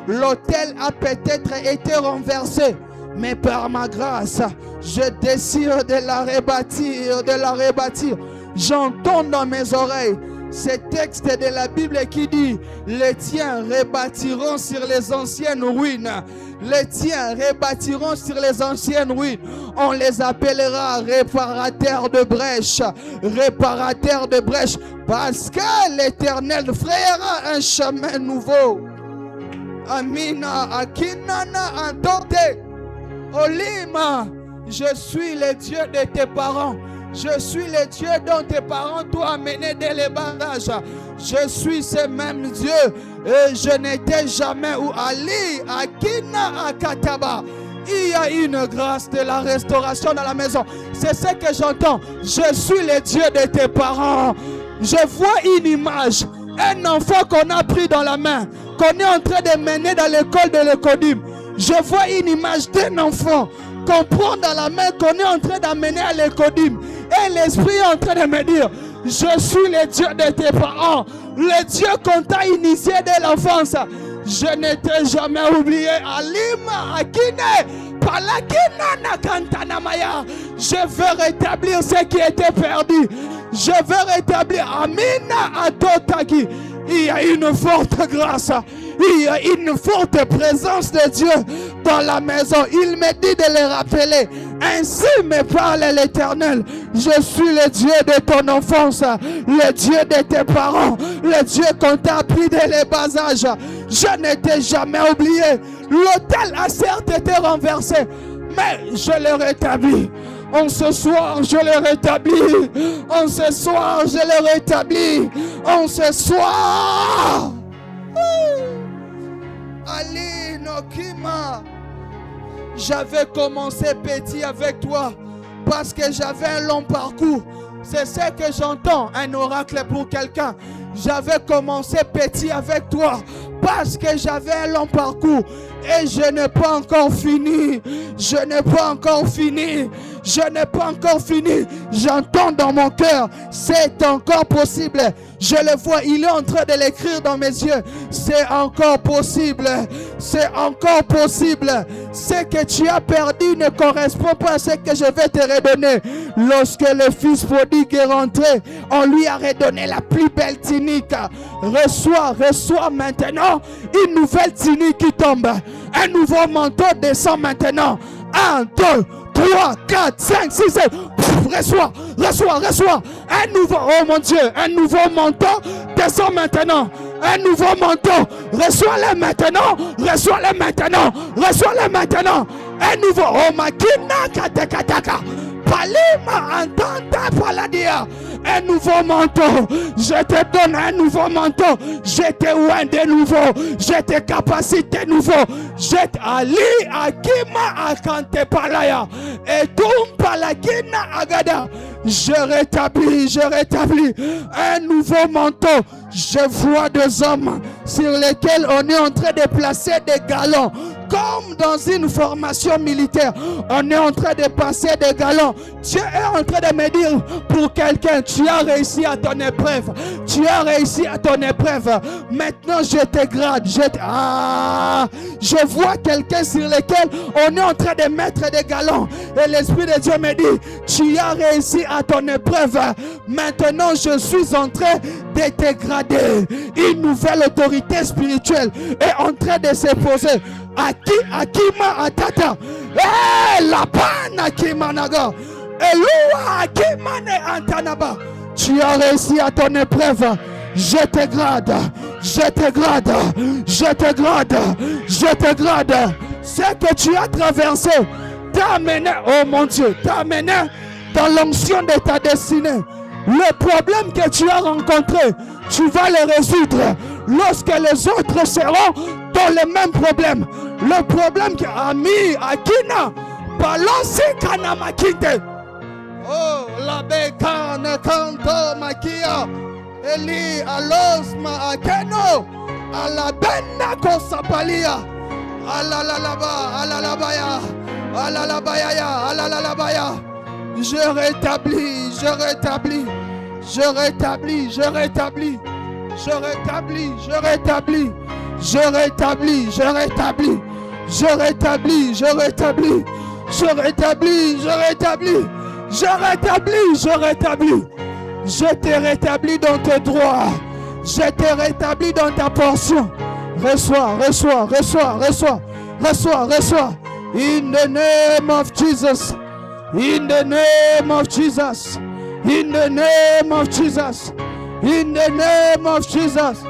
L'autel a peut-être été renversé, mais par ma grâce, je désire de la rebâtir, J'entends dans mes oreilles ce texte de la Bible qui dit: les tiens rebâtiront sur les anciennes ruines. Les tiens rebâtiront sur les anciennes ruines. On les appellera réparateurs de brèches. Réparateurs de brèches. Parce que l'Éternel frayera un chemin nouveau. Amina, Akinana, Antote. Olima, je suis le Dieu de tes parents. Je suis le Dieu dont tes parents t'ont amené dès le bas âge. Je suis ce même Dieu et je n'étais jamais où Ali, Akina, Akataba. Il y a une grâce de la restauration dans la maison. C'est ce que j'entends. Je suis le Dieu de tes parents. Je vois une image. Un enfant qu'on a pris dans la main, qu'on est en train de mener dans l'école de l'Ecodim. Je vois une image d'un enfant qu'on prend dans la main, qu'on est en train d'amener à l'Ecodim. Et l'Esprit est en train de me dire: je suis le Dieu de tes parents, le Dieu qu'on t'a initié dès l'enfance. Je ne t'ai jamais oublié. Alima, Akine, Palakina, Nakantanamaya. Je veux rétablir ce qui était perdu. Je veux rétablir. Amina, Atotaki. Il y a une forte grâce. Il y a une forte présence de Dieu dans la maison. Il me dit de le rappeler. Ainsi me parle l'Éternel. Je suis le Dieu de ton enfance, le Dieu de tes parents, le Dieu qu'on t'a appris dès le bas âge. Je ne t'ai jamais oublié. L'autel a certes été renversé, mais je le rétablis. En ce soir, je le rétablis. En ce soir, je le rétablis. En ce soir. Ali Nokima. J'avais commencé petit avec toi parce que j'avais un long parcours. C'est ce que j'entends, un oracle pour quelqu'un. J'avais commencé petit avec toi parce que j'avais un long parcours et je n'ai pas encore fini. Je n'ai pas encore fini. Je n'ai pas encore fini. J'entends dans mon cœur, c'est encore possible. Je le vois, il est en train de l'écrire dans mes yeux. C'est encore possible. C'est encore possible. Ce que tu as perdu ne correspond pas à ce que je vais te redonner. Lorsque le fils prodigue est rentré, on lui a redonné la plus belle tunique. Reçois maintenant une nouvelle tunique qui tombe. Un nouveau manteau descend maintenant. 1, 2, 3, 4, 5, 6, 7. Reçois. Un nouveau, oh mon Dieu, un nouveau manteau descend maintenant. Un nouveau manteau. Reçois-le maintenant. Reçois-le maintenant. Reçois-le maintenant. Un nouveau. Oh, makina katekataka. Palima entanta paladia. Un nouveau manteau. Je te donne un nouveau manteau. Je te oins de nouveau. Je te capacite nouveau. Je te ali akima akante palaya. Et tum palakina agada. Je rétablis un nouveau manteau. Je vois des hommes sur lesquels on est en train de placer des galons. Comme dans une formation militaire, on est en train de passer des galons. Dieu est en train de me dire pour quelqu'un, tu as réussi à ton épreuve. Tu as réussi à ton épreuve. Maintenant, je te grade. Je vois quelqu'un sur lequel on est en train de mettre des galons. Et l'Esprit de Dieu me dit, tu as réussi à ton épreuve. Maintenant, je suis en train de te grader. Une nouvelle autorité spirituelle est en train de se poser. Akima atata. La pana kimanaga. Elua akimane antanaba. Tu as réussi à ton épreuve. Je te grade. Je te grade. Je te grade. Je te grade. Ce que tu as traversé t'a amené, oh mon Dieu, t'a amené dans l'onction de ta destinée. Le problème que tu as rencontré, tu vas le résoudre lorsque les autres seront dans le même problème. Le problème que Ami Akina Balansi Kana Makite. Oh, la bekane kanto makia. Eli alos ma akeno. Ala benna kosapalia. Ala la laba, ala la baya. Ala la baya, ala la baya. Je rétablis, je rétablis. Je rétablis, je rétablis. Je rétablis, je rétablis. Je rétablis, je rétablis. Je rétablis, je rétablis. Je rétablis, je rétablis. Je rétablis, je rétablis. Je t'ai rétabli dans tes droits. Je t'ai rétabli dans ta portion. Reçois, reçois, reçois, reçois. Reçois, reçois. In the name of Jesus. In the name of Jesus. In the name of Jesus. In the name of Jesus.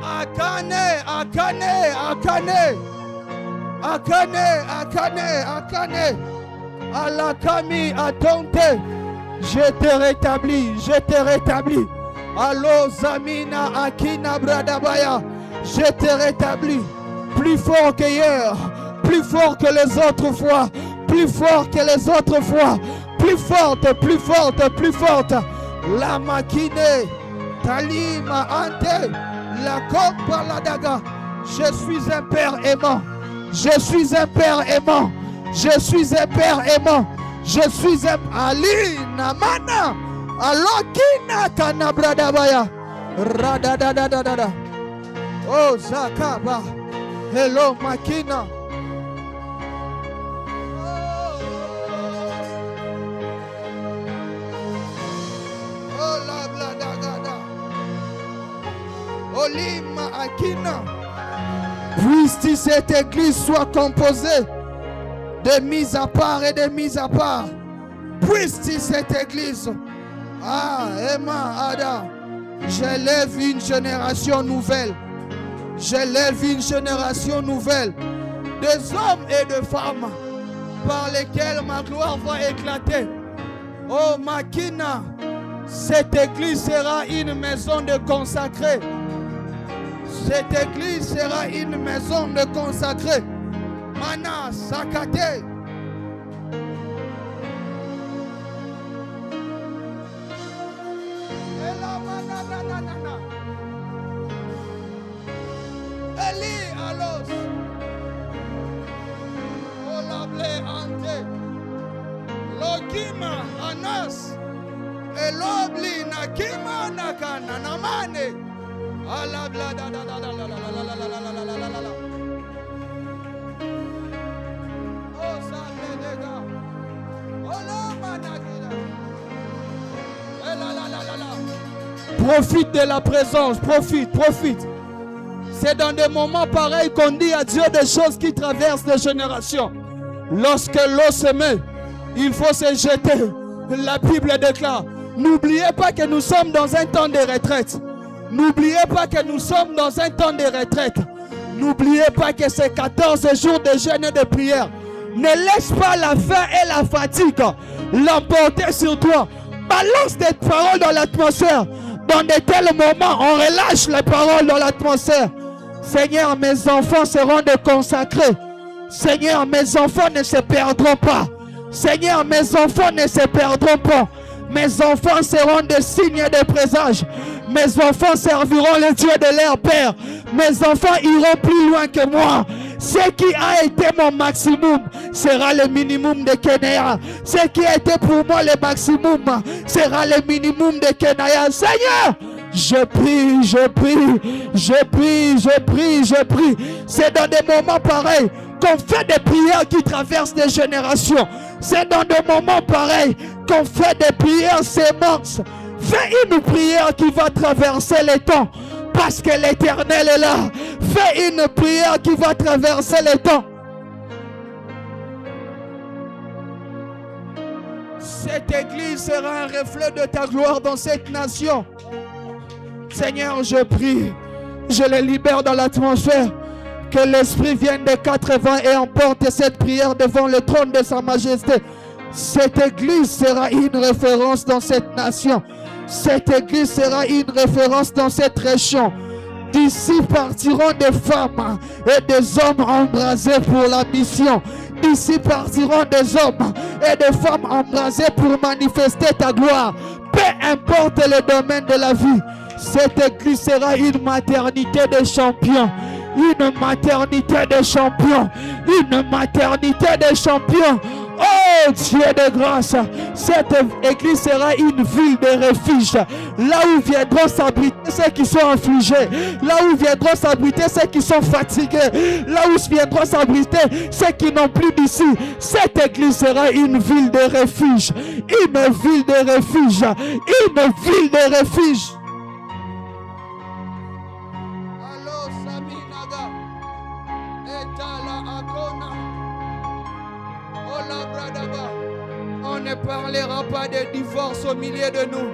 Akane, Akane, Akane. Akane, Akane, Akane. Alakami, Atonte. Je te rétablis, je te rétablis. Allo Zamina, Akina, Bradabaya. Je te rétablis. Plus fort que hier. Plus fort que les autres fois. Plus fort que les autres fois. Plus forte, plus forte, plus forte. La makine, Talima ante, la copa la daga. Je suis un père aimant. Je suis un père aimant. Je suis un père aimant. Je suis un Ali Namana. Alokina kanabradabaya. Radadadadada. Oh Zakaba. Hello Makina. Olima Akina. Puisse cette église soit composée de mise à part et de mise à part. Puisse cette église. Ah, Emma Ada. J'élève une génération nouvelle. J'élève une génération nouvelle. Des hommes et de femmes par lesquels ma gloire va éclater. Oh Makina. Cette église sera une maison de consacrés. Cette église sera une maison de consacrés. Mana Sakate. Eli alos. Olable ante. Lokima anas. Elobli nakima nakana namane. Ala bla da da da da la la la la la la la la la la. Oh sale dega. Ola managila. La la la la la. Profite de la présence, profite, profite. C'est dans des moments pareils qu'on dit à Dieu des choses qui traversent les générations. Lorsque l'eau se met, il faut se jeter. La Bible déclare. N'oubliez pas que nous sommes dans un temps de retraite. N'oubliez pas que nous sommes dans un temps de retraite. N'oubliez pas que c'est 14 jours de jeûne et de prière. Ne laisse pas la faim et la fatigue l'emporter sur toi. Balance des paroles dans l'atmosphère. Dans de tels moments, on relâche les paroles dans l'atmosphère. Seigneur, mes enfants seront consacrés. Seigneur, mes enfants ne se perdront pas. Seigneur, mes enfants ne se perdront pas. Mes enfants seront des signes et des présages. Mes enfants serviront le Dieu de leur Père. Mes enfants iront plus loin que moi. Ce qui a été mon maximum sera le minimum de Kenaya. Ce qui a été pour moi le maximum sera le minimum de Kenaya. Seigneur, je prie, je prie, je prie, je prie, je prie. C'est dans des moments pareils qu'on fait des prières qui traversent des générations. C'est dans des moments pareils qu'on fait des prières sémences. Fais une prière qui va traverser les temps. Parce que l'Éternel est là. Fais une prière qui va traverser les temps. Cette église sera un reflet de ta gloire dans cette nation. Seigneur, je prie. Je les libère dans l'atmosphère. Que l'Esprit vienne des 80 et emporte cette prière devant le trône de sa majesté. Cette église sera une référence dans cette nation. Cette église sera une référence dans cette région. D'ici partiront des femmes et des hommes embrasés pour la mission. D'ici partiront des hommes et des femmes embrasés pour manifester ta gloire. Peu importe le domaine de la vie, cette église sera une maternité de champions. Une maternité de champions. Une maternité de champions. Oh Dieu de grâce, cette église sera une ville de refuge. Là où viendront s'abriter ceux qui sont affligés. Là où viendront s'abriter ceux qui sont fatigués. Là où viendront s'abriter ceux qui n'ont plus d'ici. Cette église sera une ville de refuge. Une ville de refuge. Une ville de refuge. On ne parlera pas de divorce au milieu de nous.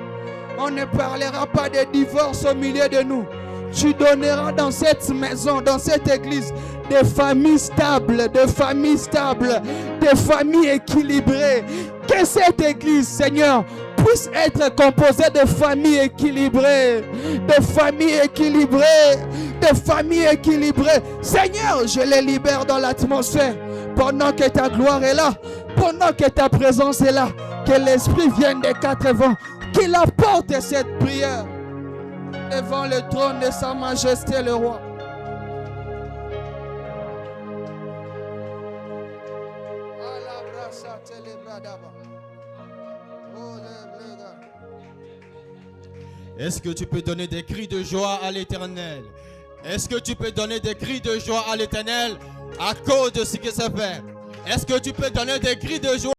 On ne parlera pas de divorce au milieu de nous. Tu donneras dans cette maison, dans cette église, des familles stables, des familles stables, des familles équilibrées. Que cette église, Seigneur, puisse être composée de familles équilibrées, de familles équilibrées, de familles équilibrées. Seigneur, je les libère dans l'atmosphère pendant que ta gloire est là, pendant que ta présence est là. Que l'Esprit vienne des 4 vents, qu'il apporte cette prière devant le trône de sa majesté le roi. Est-ce que tu peux donner des cris de joie à l'Éternel? Est-ce que tu peux donner des cris de joie à l'Éternel à cause de ce qui s'est fait? Est-ce que tu peux donner des cris de joie?